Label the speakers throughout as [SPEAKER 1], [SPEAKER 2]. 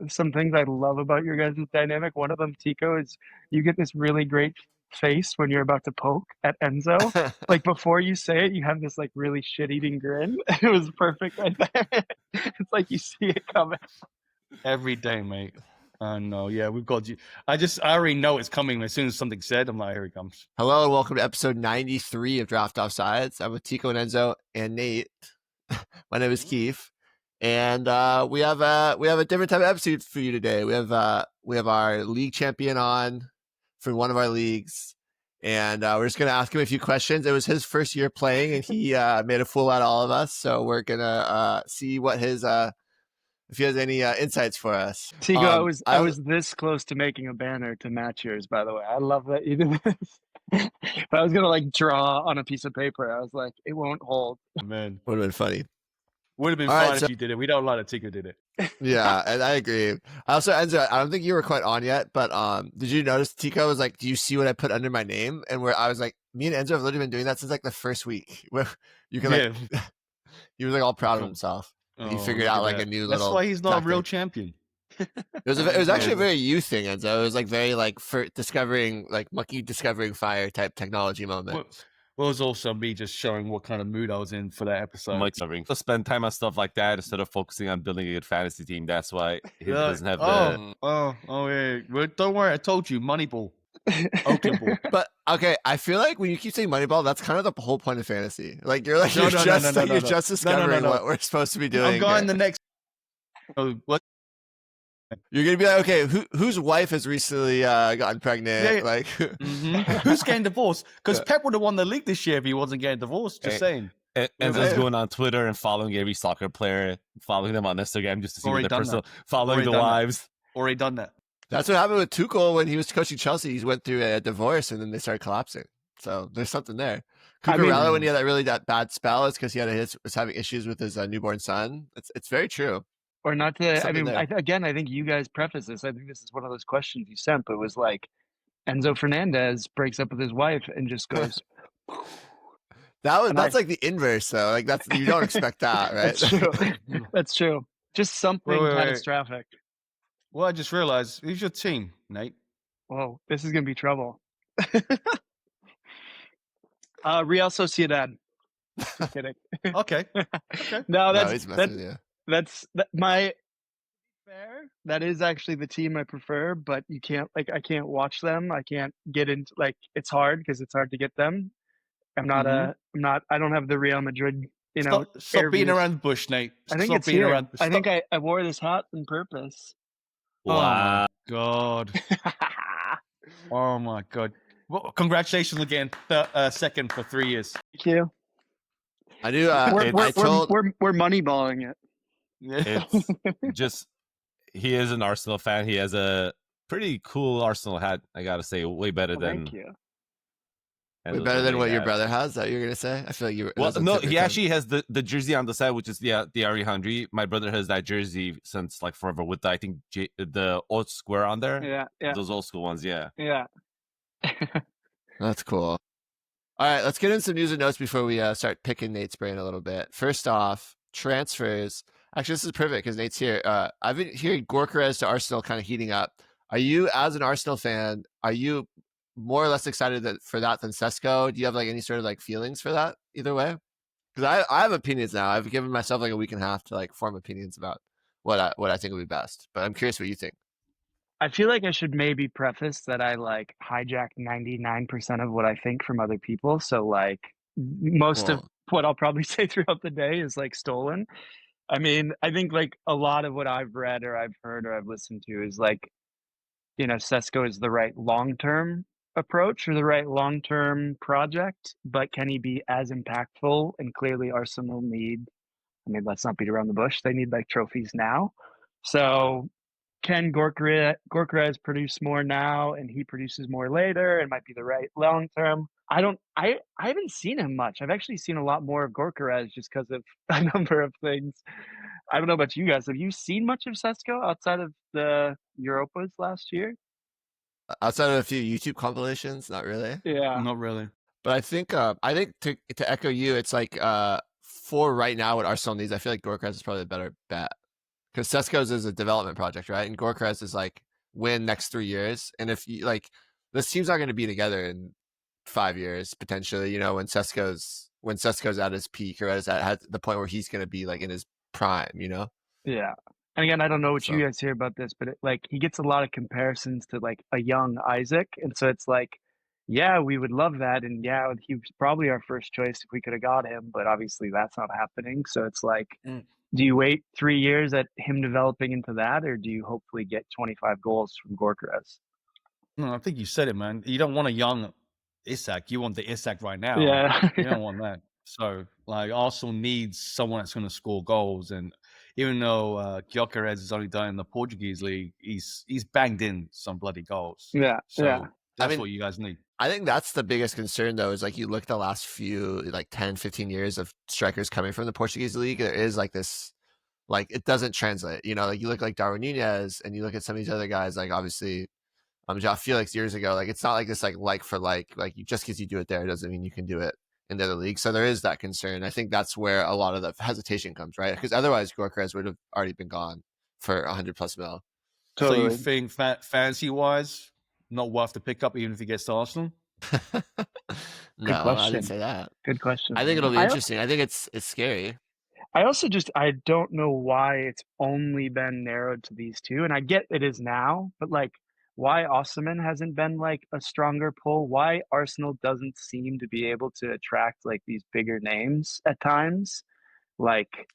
[SPEAKER 1] some things I love about your guys' dynamic. One of them, Tico, is you get this really great face when you're about to poke at Enzo. Like before you say it, you have this like really shit-eating grin. It was perfect right there. It's like you see it coming.
[SPEAKER 2] Every day, mate. No, yeah, we've got you. I already know it's coming. As soon as something's said, I'm like, here he comes.
[SPEAKER 3] Hello and welcome to episode 93 of Draft Offsides. I'm with Tico and Enzo and Nate. My name is Keefe, and we have a different type of episode for you today. We have our league champion on for one of our leagues, and we're just gonna ask him a few questions. It was his first year playing, and he made a fool out of all of us. So we're gonna see what his if he has any insights for us.
[SPEAKER 1] Tico, I was this close to making a banner to match yours, by the way. I love that you did this. But I was gonna like draw on a piece of paper. I was like, it won't hold.
[SPEAKER 2] Man,
[SPEAKER 3] would have been funny.
[SPEAKER 2] Would have been fun if you did it. We don't like that Tico did it.
[SPEAKER 3] Yeah, and I agree. Also, Enzo, I don't think you were quite on yet, but did you notice Tico was like, "Do you see what I put under my name?" And where I was like, me and Enzo have literally been doing that since like the first week. Where you can like, he was like all proud of himself. He figured out like a new little.
[SPEAKER 2] That's why he's not
[SPEAKER 3] tactic.
[SPEAKER 2] A real champion.
[SPEAKER 3] It was actually a very you thing, Enzo. It was like very like for discovering like monkey discovering fire type technology moment.
[SPEAKER 2] Well, it was also me just showing what kind of mood I was in for that episode.
[SPEAKER 4] Like to spend time on stuff like that instead of focusing on building a good fantasy team. That's why he doesn't have the.
[SPEAKER 2] Yeah. Well, don't worry, I told you, Moneyball. Oakland ball.
[SPEAKER 3] But okay, I feel like when you keep saying Moneyball, that's kind of the whole point of fantasy. Like you're like you're just discovering what we're supposed to be doing.
[SPEAKER 2] I'm going the next. What?
[SPEAKER 3] You're gonna be like, okay, whose wife has recently gotten pregnant?
[SPEAKER 2] Yeah.
[SPEAKER 3] Like,
[SPEAKER 2] who's getting divorced? Because Pep would have won the league this year if he wasn't getting divorced. Just saying.
[SPEAKER 4] And just going on Twitter and following every soccer player, following them on Instagram just to see what their personal, following the wives.
[SPEAKER 2] Already done that.
[SPEAKER 3] That's what happened with Tuchel when he was coaching Chelsea. He went through a divorce and then they started collapsing. So there's something there. Cucurella, when he had that bad spell, it's because he was having issues with his newborn son. It's very true.
[SPEAKER 1] Or not to, I think you guys preface this. I think this is one of those questions you sent, but it was like Enzo Fernandez breaks up with his wife and just goes.
[SPEAKER 3] That's like the inverse, though. Like you don't expect that, right?
[SPEAKER 1] That's true. That's true. Just something catastrophic.
[SPEAKER 2] Well, I just realized, who's your team, Nate?
[SPEAKER 1] Whoa, this is gonna be trouble. Real Sociedad. Just kidding.
[SPEAKER 2] Okay.
[SPEAKER 1] No, that's my fair. That is actually the team I prefer, but you can't I can't watch them. I can't get into it's hard because it's hard to get them. I don't have the Real Madrid,
[SPEAKER 2] Stop beating around the bush, Nate.
[SPEAKER 1] I think it's here. I think I wore this hat on purpose.
[SPEAKER 4] Wow.
[SPEAKER 2] Oh, God. Oh, my God. Well, congratulations again. Second for 3 years.
[SPEAKER 1] Thank you.
[SPEAKER 3] I do.
[SPEAKER 1] We're moneyballing it.
[SPEAKER 4] It's just, he is an Arsenal fan. He has a pretty cool Arsenal hat, I got to say. Way better than...
[SPEAKER 1] Thank you.
[SPEAKER 3] Way better than what your brother has, that you're going to say? I feel like you...
[SPEAKER 4] Well, no, he actually has the jersey on the side, which is the Ari Henry. My brother has that jersey since like forever with the old square on there.
[SPEAKER 1] Yeah.
[SPEAKER 4] Those old school ones, yeah.
[SPEAKER 1] Yeah.
[SPEAKER 3] That's cool. All right, let's get in some news and notes before we start picking Nate's brain a little bit. First off, transfers. Actually, this is perfect because Nate's here. I've been hearing Gyökeres to Arsenal kind of heating up. Are you, as an Arsenal fan, more or less excited for that than Sesko? Do you have like any sort of like feelings for that either way? Because I have opinions now. I've given myself like a week and a half to like form opinions about what I think would be best. But I'm curious what you think.
[SPEAKER 1] I feel like I should maybe preface that I like hijack 99% of what I think from other people. So like most of what I'll probably say throughout the day is like stolen. I mean, I think like a lot of what I've read or I've heard or I've listened to is like, Sesko is the right long-term approach or the right long-term project, but can he be as impactful? And clearly Arsenal let's not beat around the bush. They need like trophies now. So can Gyökeres produce more now and he produces more later and might be the right long-term? I haven't seen him much. I've actually seen a lot more of Gyökeres just because of a number of things. I don't know about you guys. Have you seen much of Sesko outside of the Europas last year?
[SPEAKER 3] Outside of a few YouTube compilations, not really.
[SPEAKER 1] Yeah,
[SPEAKER 2] not really.
[SPEAKER 3] But I think to echo you, it's like for right now what Arsenal needs, I feel like Gyökeres is probably a better bet because Sesko's is a development project, right? And Gyökeres is like win next 3 years. And if you like, this team's not going to be together in 5 years potentially. You know, when Sesko's at his peak or at the point where he's going to be like in his prime. You know.
[SPEAKER 1] Yeah. And again, I don't know what you
[SPEAKER 3] So-
[SPEAKER 1] guys hear about this, but like he gets a lot of comparisons to like a young Isaac, and so it's like, yeah, we would love that, and yeah, he was probably our first choice if we could have got him, but obviously that's not happening. So it's like, do you wait 3 years at him developing into that, or do you hopefully get 25 goals from Gyökeres?
[SPEAKER 2] No, I think you said it, man. You don't want a young Isak. You want the Isak right now.
[SPEAKER 1] Yeah.
[SPEAKER 2] You don't want that. So, like, Arsenal needs someone that's going to score goals. And even though Gyökeres has only done it in the Portuguese league, he's banged in some bloody goals.
[SPEAKER 1] Yeah.
[SPEAKER 2] So
[SPEAKER 1] Yeah.
[SPEAKER 2] that's what you guys need.
[SPEAKER 3] I think that's the biggest concern, though, is like you look at the last few, like 10, 15 years of strikers coming from the Portuguese league, there is like this, like it doesn't translate. You know, like you look like Darwin Nunez and you look at some of these other guys, like obviously João Felix years ago, like it's not like this like for like you, just because you do it there doesn't mean you can do it in the other league. So there is that concern. I think that's where a lot of the hesitation comes, right? Because otherwise Gyökeres would have already been gone for 100+ mil.
[SPEAKER 1] Totally.
[SPEAKER 2] So you think fantasy-wise, not worth the pickup even if he gets to Arsenal?
[SPEAKER 3] No, I
[SPEAKER 1] question.
[SPEAKER 3] didn't say that.
[SPEAKER 1] Good question.
[SPEAKER 3] I think it'll be interesting. I think it's scary.
[SPEAKER 1] I also I don't know why it's only been narrowed to these two, and I get it is now, but like why Osimhen hasn't been like a stronger pull, why Arsenal doesn't seem to be able to attract like these bigger names at times, like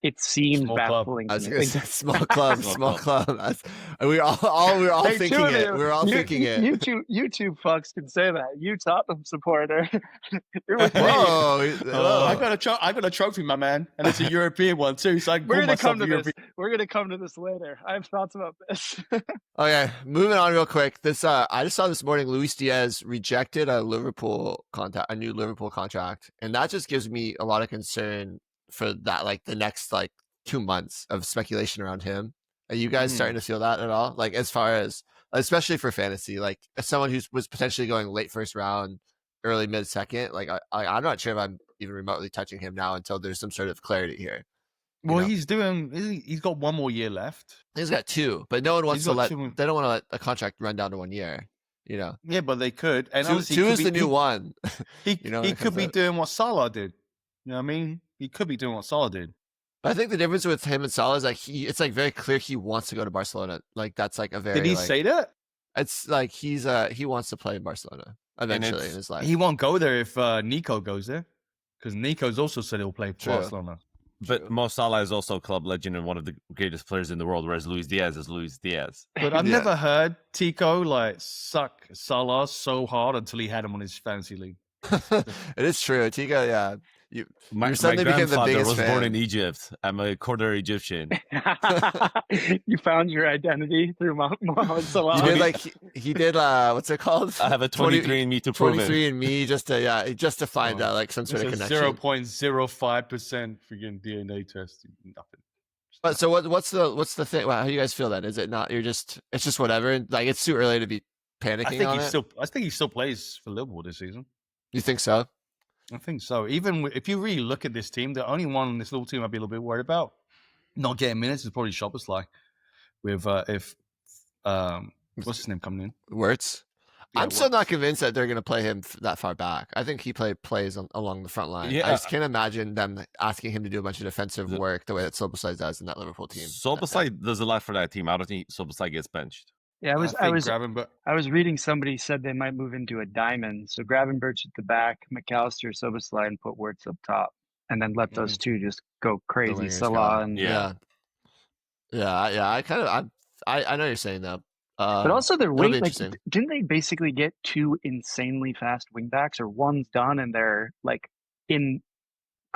[SPEAKER 1] it seems
[SPEAKER 2] Small club.
[SPEAKER 1] baffling
[SPEAKER 3] I
[SPEAKER 1] to
[SPEAKER 3] was
[SPEAKER 1] me.
[SPEAKER 3] gonna say small club. We're all
[SPEAKER 1] Hey,
[SPEAKER 3] thinking
[SPEAKER 1] two of
[SPEAKER 3] it.
[SPEAKER 1] you-
[SPEAKER 3] We're all thinking it.
[SPEAKER 1] You two fucks can say that. You Tottenham supporter. You're with me.
[SPEAKER 3] Whoa.
[SPEAKER 2] I got a trophy, my man, and it's a European one too. So I can
[SPEAKER 1] We're
[SPEAKER 2] call
[SPEAKER 1] gonna
[SPEAKER 2] myself
[SPEAKER 1] come to
[SPEAKER 2] European.
[SPEAKER 1] this. We're gonna come to this later. I have thoughts about this.
[SPEAKER 3] Okay, moving on real quick. This I just saw this morning Luis Diaz rejected a new Liverpool contract, and that just gives me a lot of concern for that, like the next like 2 months of speculation around him. Are you guys starting to feel that at all? Like as far as, especially for fantasy, like as someone who was potentially going late first round, early mid second, like I'm not sure if I'm even remotely touching him now until there's some sort of clarity here.
[SPEAKER 2] Well,
[SPEAKER 3] know?
[SPEAKER 2] he's got 1 more year left.
[SPEAKER 3] He's got 2, but no one wants
[SPEAKER 2] He's
[SPEAKER 3] to
[SPEAKER 2] got
[SPEAKER 3] let.
[SPEAKER 2] 2.
[SPEAKER 3] They don't want to let a contract run down to 1 year. You know,
[SPEAKER 2] Yeah, but they could. And
[SPEAKER 3] 2
[SPEAKER 2] honestly,
[SPEAKER 3] is the new 1.
[SPEAKER 2] He
[SPEAKER 3] You know,
[SPEAKER 2] he
[SPEAKER 3] when it
[SPEAKER 2] could
[SPEAKER 3] comes
[SPEAKER 2] be
[SPEAKER 3] out.
[SPEAKER 2] doing what Salah did. You know what I mean? He could be doing what Salah did.
[SPEAKER 3] But I think the difference with him and Salah is like it's like very clear he wants to go to Barcelona. Like that's like a very.
[SPEAKER 2] Did he
[SPEAKER 3] like,
[SPEAKER 2] say that?
[SPEAKER 3] It's like he wants to play in Barcelona eventually in his life.
[SPEAKER 2] He won't go there if Nico goes there, because Nico's also said he'll play for
[SPEAKER 3] True.
[SPEAKER 2] Barcelona.
[SPEAKER 4] But Mo Salah is also a club legend and one of the greatest players in the world, whereas Luis Diaz is Luis Diaz.
[SPEAKER 2] But I've
[SPEAKER 3] Yeah.
[SPEAKER 2] never heard Tico like suck Salah so hard until he had him on his fantasy league.
[SPEAKER 3] It is true. Tiga, yeah.
[SPEAKER 4] My
[SPEAKER 3] suddenly became the
[SPEAKER 4] grandfather
[SPEAKER 3] biggest
[SPEAKER 4] was born
[SPEAKER 3] fan.
[SPEAKER 4] in Egypt. I'm a quarter Egyptian.
[SPEAKER 1] You found your identity through Mohamed Salah.
[SPEAKER 3] He did like he did what's it called?
[SPEAKER 4] I have a 23andMe to prove it.
[SPEAKER 3] 23andMe just to find like some sort of
[SPEAKER 2] It's a
[SPEAKER 3] connection.
[SPEAKER 2] 0.05% freaking DNA test. Nothing.
[SPEAKER 3] But so what's the thing? Wow, how do you guys feel that? Is it not? It's just whatever. Like it's too early to be panicking on it.
[SPEAKER 2] I think he still plays for Liverpool this season.
[SPEAKER 3] You think so?
[SPEAKER 2] I think so. Even if you really look at this team, the only one in this little team I'd be a little bit worried about not getting minutes is probably Szoboszlai. With what's his name coming in?
[SPEAKER 3] Wirtz?
[SPEAKER 2] Yeah,
[SPEAKER 3] I'm still
[SPEAKER 2] Wirtz.
[SPEAKER 3] not convinced that they're going to play him that far back. I think he plays along the front line.
[SPEAKER 4] Yeah.
[SPEAKER 3] I just can't imagine them asking him to do a bunch of defensive work the way that Szoboszlai does in that Liverpool team.
[SPEAKER 4] Szoboszlai does a lot for that team. I don't think Szoboszlai gets benched.
[SPEAKER 1] Yeah,
[SPEAKER 2] I
[SPEAKER 1] was reading somebody said they might move into a diamond. So Gravenberch at the back, McAllister, Szoboszlai, and put Wirtz up top, and then let those two just go crazy.
[SPEAKER 3] wingers
[SPEAKER 1] Salah
[SPEAKER 3] go.
[SPEAKER 1] and
[SPEAKER 3] Yeah. I know you're saying that.
[SPEAKER 1] but also their
[SPEAKER 3] it'll
[SPEAKER 1] wing,
[SPEAKER 3] be
[SPEAKER 1] like,
[SPEAKER 3] interesting.
[SPEAKER 1] didn't they basically get 2 insanely fast wingbacks, or one's done and they're like in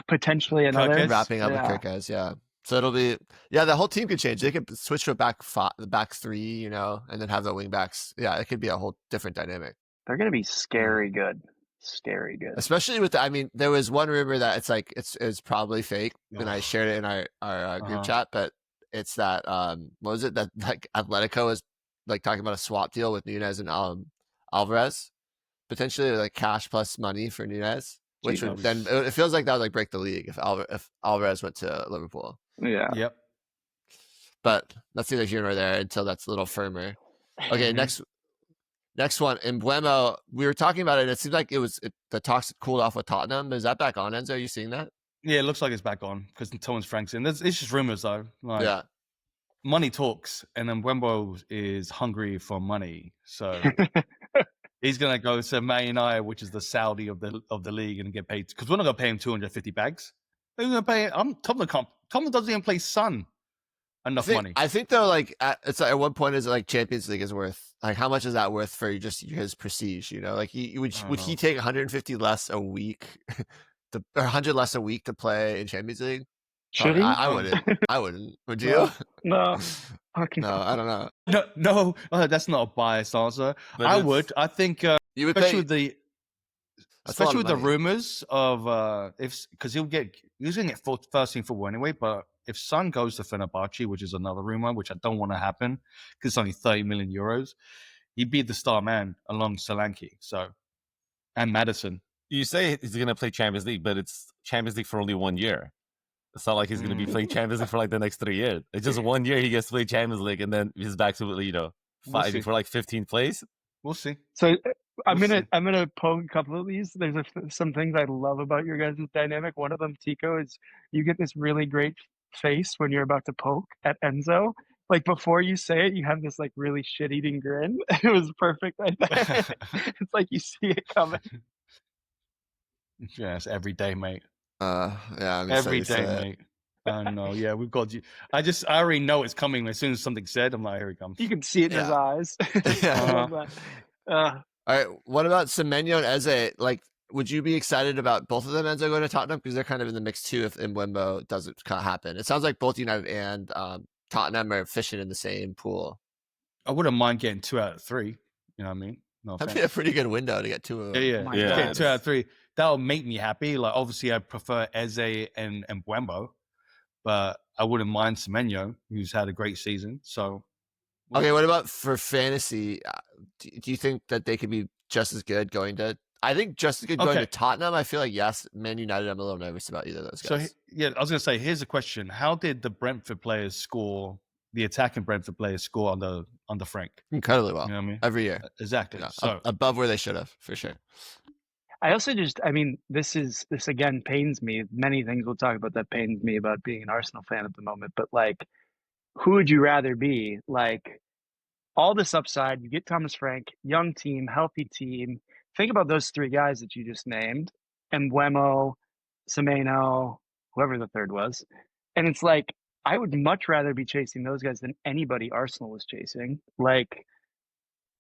[SPEAKER 1] potentially another
[SPEAKER 2] Kirkes?
[SPEAKER 3] Wrapping up
[SPEAKER 1] Yeah.
[SPEAKER 3] with Kirkes, yeah. So it'll be the whole team could change. They could switch to a back 3, you know, and then have the wing backs. Yeah, it could be a whole different dynamic.
[SPEAKER 1] They're gonna be scary good. Scary good.
[SPEAKER 3] Especially with there was one rumor that it's like it's probably fake, and I shared it in our group chat, but it's that what was it that like Atletico is like talking about a swap deal with Nunez and Alvarez, potentially like cash plus money for Nunez, which would then it feels like that would like break the league if Alvarez went to Liverpool.
[SPEAKER 1] Yeah.
[SPEAKER 2] Yep.
[SPEAKER 3] but that's neither here nor there until that's a little firmer. Okay, next one. Mbeumo, we were talking about it. It seemed like the talks cooled off with Tottenham. Is that back on, Enzo? Are you seeing that?
[SPEAKER 2] Yeah, it looks like it's back on because Thomas Frank's in. It's just rumors though. Like, money talks, and then Mbeumo is hungry for money, so he's gonna go to Man United, which is the Saudi of the league, and get paid because we're not gonna pay him 250 bags. We're gonna pay. Tottenham doesn't even play Son enough money.
[SPEAKER 3] I think though, like it's like, at one point, is it like Champions League is worth like how much is that worth for just his prestige? You know, like would he take 150 less a week, or 100 less a week to play in Champions League?
[SPEAKER 1] Should he?
[SPEAKER 3] I wouldn't. I wouldn't. Would you?
[SPEAKER 1] No.
[SPEAKER 3] No, I don't know.
[SPEAKER 2] No, that's not a biased answer.
[SPEAKER 4] But
[SPEAKER 2] I would. I think,
[SPEAKER 3] you would
[SPEAKER 2] especially with the
[SPEAKER 3] money.
[SPEAKER 2] rumors of because he's gonna get first team football anyway. But if Son goes to Fenerbahce, which is another rumor, which I don't want to happen because it's only 30 million euros, he'd be the star man along Solanke. So, and Madison.
[SPEAKER 4] You say he's going to play Champions League, but it's Champions League for only 1 year. It's not like he's going to be playing Champions League for like the next 3 years. It's just 1 year he gets to play Champions League, and then he's back to fighting for like 15th place.
[SPEAKER 2] We'll see.
[SPEAKER 1] So I'm gonna poke a couple of these. There's some things I love about your guys' dynamic. One of them, Tico, is you get this really great face when you're about to poke at Enzo. Like before you say it, you have this like really shit-eating grin. It was perfect. It's like you see it coming.
[SPEAKER 2] Yes, every day, mate.
[SPEAKER 3] Yeah, I'm
[SPEAKER 2] every day, mate. I know. Yeah, we've got you. I already know it's coming. As soon as something's said, I'm like, here he comes.
[SPEAKER 1] You can see it in his eyes.
[SPEAKER 3] All right. What about Semenyo and Eze? Like, would you be excited about both of them, Enzo, going to Tottenham? Because they're kind of in the mix too if Mbeumo doesn't happen. It sounds like both United and Tottenham are fishing in the same pool.
[SPEAKER 2] I wouldn't mind getting 2 out of 3. You know what I mean? No,
[SPEAKER 3] that'd be a pretty good window to get 2 of them.
[SPEAKER 2] Yeah. Get 2 out of 3. That'll make me happy. Like, obviously, I prefer Eze and Mbeumo, but I wouldn't mind Semenyo, who's had a great season. So,
[SPEAKER 3] okay, what about for fantasy? Do you think that they could be just as good going to? I think just as good going to Tottenham. I feel like yes, Man United. I'm a little nervous about either of those guys.
[SPEAKER 2] So I was gonna say, here's a question: how did the Brentford players score? The attacking Brentford players score under Frank?
[SPEAKER 3] Incredibly well.
[SPEAKER 2] You know what I mean?
[SPEAKER 3] Every year,
[SPEAKER 2] exactly.
[SPEAKER 3] Yeah,
[SPEAKER 2] so
[SPEAKER 3] above where they should have, for sure.
[SPEAKER 1] I also this again pains me. Many things we'll talk about that pains me about being an Arsenal fan at the moment. But like, who would you rather be? Like, all this upside, you get Thomas Frank, young team, healthy team. Think about those 3 guys that you just named, Mbeumo, Semenyo, whoever the third was. And it's like, I would much rather be chasing those guys than anybody Arsenal was chasing. Like,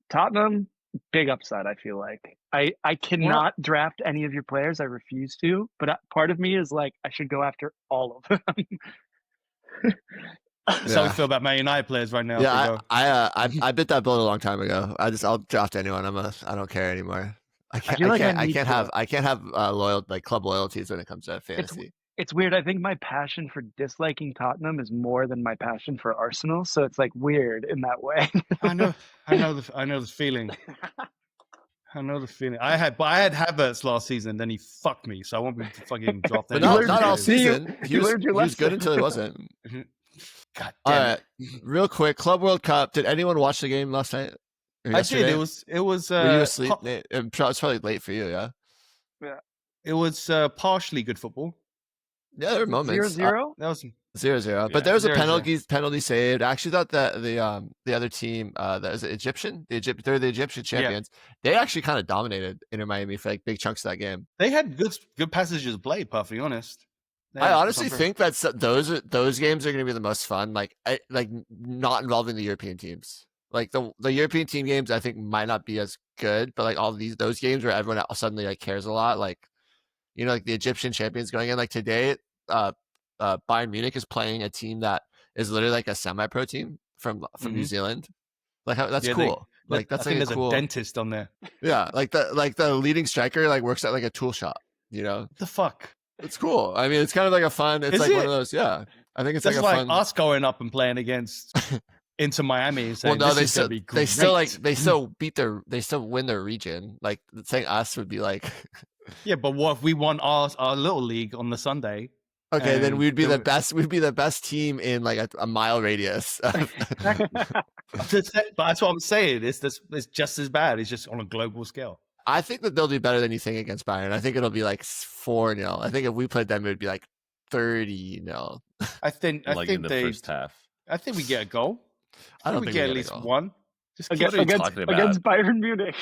[SPEAKER 1] Tottenham, big upside, I feel like. I cannot draft any of your players. I refuse to. But part of me is like, I should go after all of them.
[SPEAKER 2] That's how we feel about Man United players right now.
[SPEAKER 3] Yeah, I bit that bullet a long time ago. I'll draft anyone. I don't care anymore. I can't have loyal club loyalties when it comes to fantasy.
[SPEAKER 1] It's weird. I think my passion for disliking Tottenham is more than my passion for Arsenal. So it's like weird in that way.
[SPEAKER 2] I know the feeling. I know the feeling. I had Havertz last season, then he fucked me, so I won't be fucking dropped.
[SPEAKER 3] But not all season. He was good until he wasn't.
[SPEAKER 2] God damn.
[SPEAKER 3] All right, real quick, Club World Cup. Did anyone watch the game last night?
[SPEAKER 2] I did. It was.
[SPEAKER 3] Were you asleep? It's probably late for you. Yeah.
[SPEAKER 1] Yeah.
[SPEAKER 2] It was partially good football.
[SPEAKER 3] Yeah, there were moments.
[SPEAKER 1] 0-0?
[SPEAKER 2] That was
[SPEAKER 3] 0-0. But there was a penalty saved. I actually thought that the other team, that was Egyptian. They're the Egyptian champions. Yeah. They actually kind of dominated Inter Miami for like big chunks of that game.
[SPEAKER 2] They had good passages of play. Perfectly honest.
[SPEAKER 3] I honestly think that those games are going to be the most fun. Like not involving the European teams. Like the European team games, I think might not be as good. But like all those games where everyone suddenly like cares a lot, like like the Egyptian champions going in. Like today, Bayern Munich is playing a team that is literally like a semi-pro team from New Zealand. Like that's cool. That's
[SPEAKER 2] I think there's
[SPEAKER 3] cool,
[SPEAKER 2] a dentist on there.
[SPEAKER 3] Yeah, like the leading striker like works at like a tool shop.
[SPEAKER 2] What the fuck?
[SPEAKER 3] It's cool. I mean, it's kind of like a fun. It's one of those. Yeah, I think it's
[SPEAKER 2] that's
[SPEAKER 3] like a fun.
[SPEAKER 2] Us going up and playing against Inter Miami. Saying,
[SPEAKER 3] well, no,
[SPEAKER 2] they
[SPEAKER 3] still win their region. Like saying us would be like.
[SPEAKER 2] Yeah, but what if we won our little league on the Sunday?
[SPEAKER 3] Okay, then we'd be the best. We'd be the best team in like a mile radius.
[SPEAKER 2] But that's what I'm saying. It's just as bad. It's just on a global scale.
[SPEAKER 3] I think that they'll do better than you think against Bayern. I think it'll be like 4-0. I think if we played them, it would be like 30-0.
[SPEAKER 2] I think
[SPEAKER 4] in the first half.
[SPEAKER 2] I think we get a goal.
[SPEAKER 3] I don't think we
[SPEAKER 2] get at least one. Just
[SPEAKER 1] against Bayern Munich.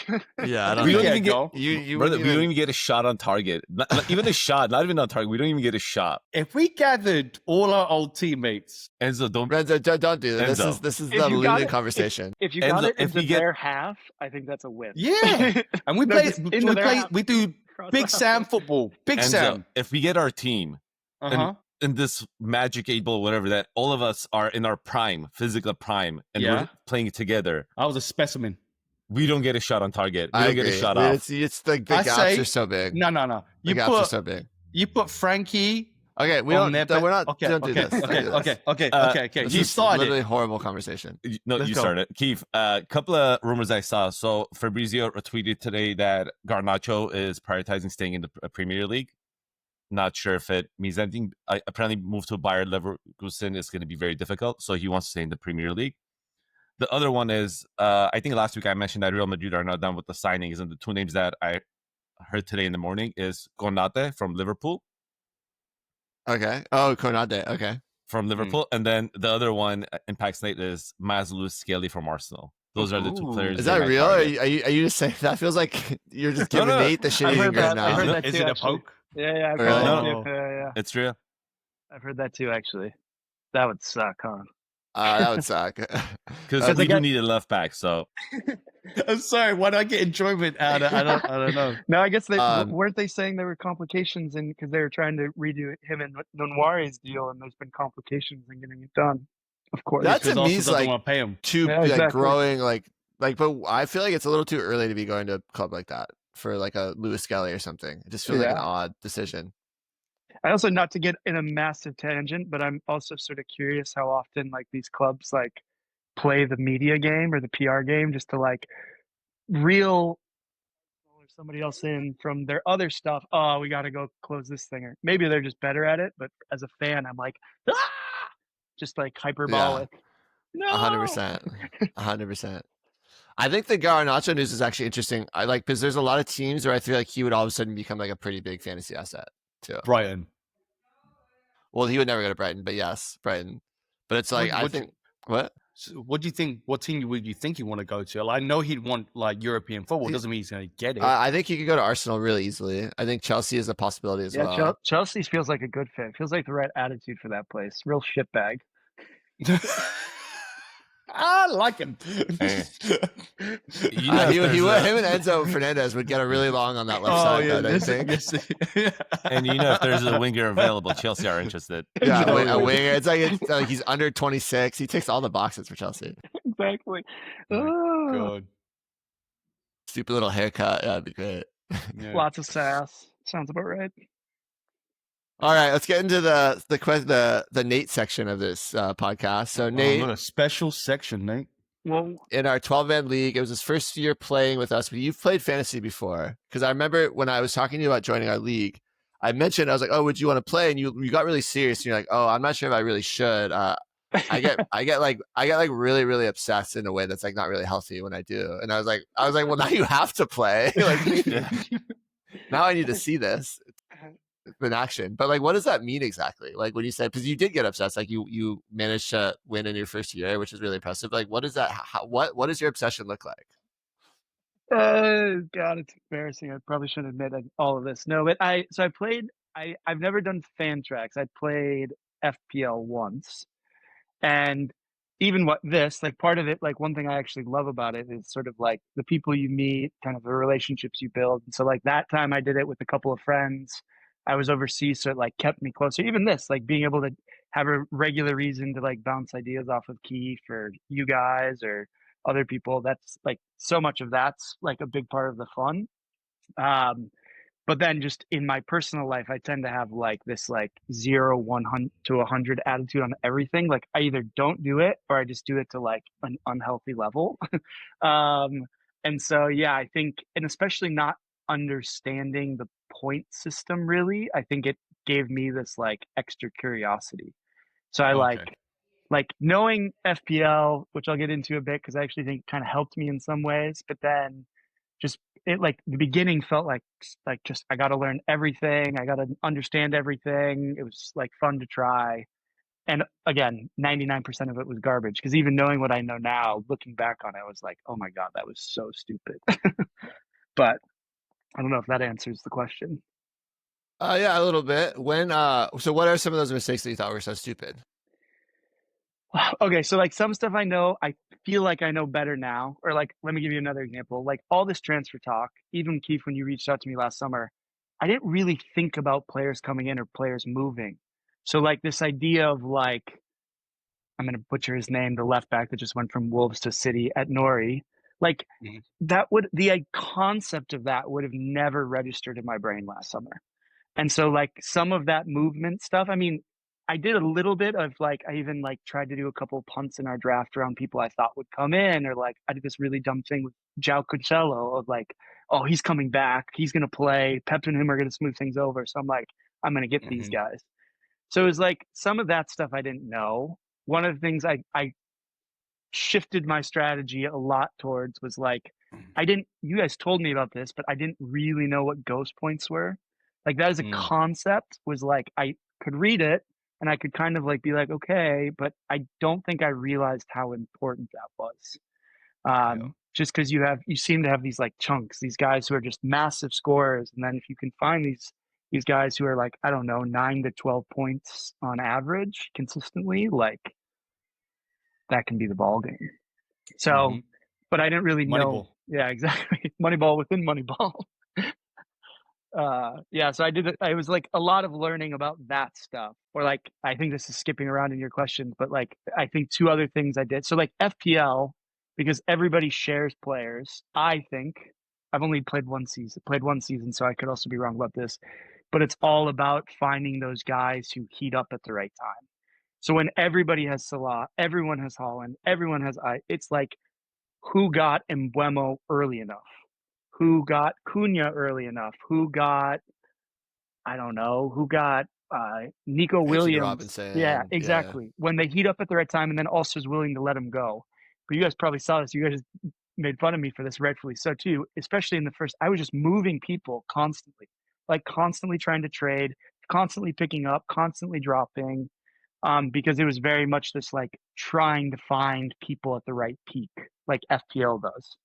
[SPEAKER 3] Yeah, I don't
[SPEAKER 4] we
[SPEAKER 3] think
[SPEAKER 4] don't even
[SPEAKER 3] get
[SPEAKER 4] brother, we don't even get a shot on target. Not even a shot. Not even on target. We don't even get a shot.
[SPEAKER 2] If we gathered all our old teammates,
[SPEAKER 3] Renzo, don't do that. This is the losing conversation.
[SPEAKER 1] If you got it into their half, I think that's a win.
[SPEAKER 2] Yeah, and we do Big Sam football. Big Sam.
[SPEAKER 4] If we get our team in this magic 8 ball, whatever, that all of us are in our prime, physical prime, and we're playing together.
[SPEAKER 2] I was a specimen.
[SPEAKER 4] We don't get a shot on target. We don't get a shot off.
[SPEAKER 3] It's like the gaps are so big.
[SPEAKER 2] No.
[SPEAKER 3] The gaps are so big.
[SPEAKER 2] You put Frankie.
[SPEAKER 3] Okay, we're not. Don't do this.
[SPEAKER 2] Okay.
[SPEAKER 3] You started literally horrible conversation.
[SPEAKER 4] No, you started. Keefe, a couple of rumors I saw. So Fabrizio retweeted today that Garnacho is prioritizing staying in the Premier League. Not sure if it means anything. Apparently, move to Bayer Leverkusen is going to be very difficult, so he wants to stay in the Premier League. The other one is, I think last week I mentioned that Real Madrid are not done with the signings, and the two names that I heard today in the morning is Konate from Liverpool.
[SPEAKER 3] Okay. Oh, Konate. Okay.
[SPEAKER 4] From Liverpool, and then the other one Impact Slate is Mazlou Skelly from Arsenal. Those are the two players.
[SPEAKER 3] Is that real? Are you just saying that? Feels like you're just giving Nate the shit right now.
[SPEAKER 1] I heard that
[SPEAKER 2] is
[SPEAKER 1] too,
[SPEAKER 2] it
[SPEAKER 1] actually.
[SPEAKER 2] a poke?
[SPEAKER 1] Yeah.
[SPEAKER 3] Really?
[SPEAKER 4] It's real.
[SPEAKER 1] I've heard that too, actually. That would suck, huh?
[SPEAKER 3] That would suck.
[SPEAKER 4] Because we do need a left back, so.
[SPEAKER 2] I'm sorry. Why do I get enjoyment out of? I don't know.
[SPEAKER 1] No, I guess they weren't they saying there were complications because they were trying to redo him and Nonware's deal, and there's been complications in getting it done. Of course,
[SPEAKER 3] that to me is like
[SPEAKER 2] want to pay him.
[SPEAKER 3] Growing like, but I feel like it's a little too early to be going to a club like that for like a Luis Skelly or something. It just feels like an odd decision.
[SPEAKER 1] I also, not to get in a massive tangent, but I'm also sort of curious how often like these clubs like play the media game or the PR game just to like reel somebody else in from their other stuff. Oh, we got to go close this thing. Or maybe they're just better at it, but as a fan, I'm like, just like hyperbolic.
[SPEAKER 3] No, 100%. I think the Garnacho news is actually interesting. I like because there's a lot of teams where I feel like he would all of a sudden become like a pretty big fantasy asset too.
[SPEAKER 2] Brighton.
[SPEAKER 3] Well, he would never go to Brighton, but yes, Brighton. But it's like what?
[SPEAKER 2] So what do you think? What team would you think he want to go to? Like, I know he'd want like European football. Doesn't mean he's going to get it.
[SPEAKER 3] I think he could go to Arsenal really easy. I think Chelsea is a possibility as well.
[SPEAKER 1] Yeah, Chelsea feels like a good fit. Feels like the right attitude for that place. Real shitbag.
[SPEAKER 2] I like him.
[SPEAKER 3] Him and Enzo Fernandez would get a really long on that left side. I think.
[SPEAKER 4] And if there's a winger available, Chelsea are interested.
[SPEAKER 3] Yeah, a winger. It's like he's under 26. He ticks all the boxes for Chelsea.
[SPEAKER 1] Exactly.
[SPEAKER 2] Oh, God.
[SPEAKER 3] Stupid little haircut. Yeah, that'd be great.
[SPEAKER 1] Yeah. Lots of sass. Sounds about right.
[SPEAKER 3] All right, let's get into the Nate section of this podcast. So Nate,
[SPEAKER 2] what a special section, Nate.
[SPEAKER 3] Well, in our 12-man league, it was his first year playing with us, but you've played fantasy before. Because I remember when I was talking to you about joining our league, I mentioned, I was like, "Oh, would you want to play?" And you got really serious. And you're like, "Oh, I'm not sure if I really should." I get like really, really obsessed in a way that's like not really healthy when I do. And I was like, well, now you have to play. Like, now I need to see this in action. But like, what does that mean exactly? Like when you said, because you did get obsessed, like you managed to win in your first year, which is really impressive. Like, what is that? What does your obsession look like?
[SPEAKER 1] God, it's embarrassing. I probably shouldn't admit all of this. No, but I've never done Fantrax. I played FPL once. And even like part of it, like one thing I actually love about it is sort of like the people you meet, kind of the relationships you build. And so like that time I did it with a couple of friends. I was overseas, so it like kept me closer. Even this, like being able to have a regular reason to like bounce ideas off of Keefe or you guys or other people. That's like so much of that's like a big part of the fun. But then just in my personal life, I tend to have like this like 0, 100 to 100 attitude on everything. Like I either don't do it or I just do it to like an unhealthy level. And so, yeah, I think, and especially not understanding the point system really, I think it gave me this like extra curiosity. So I like knowing FPL, which I'll get into a bit because I actually think kind of helped me in some ways. But then just it like the beginning felt like just I got to learn everything. I got to understand everything. It was like fun to try. And again, 99% of it was garbage because even knowing what I know now, looking back on it, I was like, oh my God, that was so stupid. But I don't know if that answers the question.
[SPEAKER 3] Yeah, a little bit. So what are some of those mistakes that you thought were so stupid?
[SPEAKER 1] Okay, so like some stuff I know, I feel like I know better now. Or like, let me give you another example. Like all this transfer talk, even Keefe, when you reached out to me last summer, I didn't really think about players coming in or players moving. So like this idea of like, I'm going to butcher his name, the left back that just went from Wolves to City at Nori, like the concept of that would have never registered in my brain last summer. And so like some of that movement stuff, I mean, I did a little bit of like, I even like tried to do a couple of punts in our draft around people I thought would come in, or like I did this really dumb thing with João Cancelo of like, oh, he's coming back. He's going to play. Pep and him are going to smooth things over. So I'm like, I'm going to get these guys. So it was like some of that stuff I didn't know. One of the things I shifted my strategy a lot towards was like, you guys told me about this, but I didn't really know what ghost points were. Like that as a concept was like, I could read it and I could kind of like be like, okay, but I don't think I realized how important that was. Just because you seem to have these like chunks, these guys who are just massive scorers. And then if you can find these guys who are like, I don't know, 9 to 12 points on average consistently, like that can be the ball game. So, but I didn't really know. Yeah, exactly. Moneyball within Moneyball. Yeah, so I did it. I was like a lot of learning about that stuff. Or like, I think this is skipping around in your questions, but like, I think 2 other things I did. So like FPL, because everybody shares players, I think I've only played one season, so I could also be wrong about this, but it's all about finding those guys who heat up at the right time. So when everybody has Salah, everyone has Haaland, everyone has it's like who got Mbeumo early enough? Who got Cunha early enough? Who got, I don't know, who got Nico Williams?
[SPEAKER 3] Robinson,
[SPEAKER 1] yeah, exactly. Yeah. When they heat up at the right time and then also is willing to let him go. But you guys probably saw this. You guys made fun of me for this, rightfully so too, especially in the first. I was just moving people constantly, like constantly trying to trade, constantly picking up, constantly dropping. Because it was very much this like trying to find people at the right peak, like FPL does.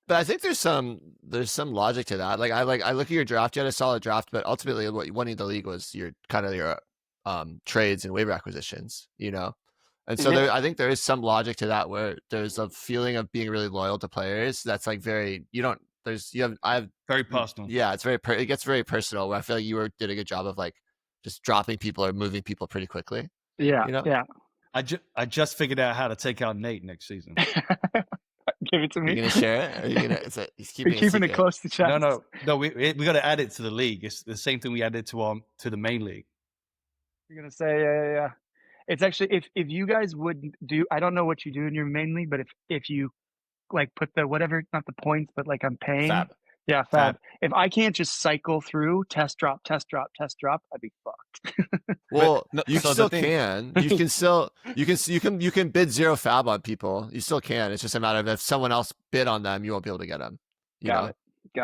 [SPEAKER 3] But I think there's some logic to that. Like I look at your draft, you had a solid draft, but ultimately what winning the league was your trades and waiver acquisitions, you know? And so I think there is some logic to that where there's a feeling of being really loyal to players. That's like very, I have
[SPEAKER 2] very personal.
[SPEAKER 3] Yeah, it's it gets very personal where I feel like you did a good job of like just dropping people or moving people pretty quickly.
[SPEAKER 1] Yeah.
[SPEAKER 3] You know?
[SPEAKER 1] Yeah.
[SPEAKER 2] I just figured out how to take out Nate next season.
[SPEAKER 1] Give it to me.
[SPEAKER 3] You're gonna share it? Or you're gonna? He's
[SPEAKER 1] keeping it close to chest.
[SPEAKER 2] No. We got to add it to the league. It's the same thing we added to the main league.
[SPEAKER 1] You're gonna say yeah. It's actually if you guys would do, I don't know what you do in your main league, but if you like put the whatever, not the points, but like I'm paying.
[SPEAKER 3] Fab.
[SPEAKER 1] Yeah, fab. If I can't just cycle through test drop, I'd be fucked.
[SPEAKER 3] Well, you still can. You can bid 0 fab on people. You still can. It's just a matter of if someone else bid on them, you won't be able to get them.
[SPEAKER 1] Got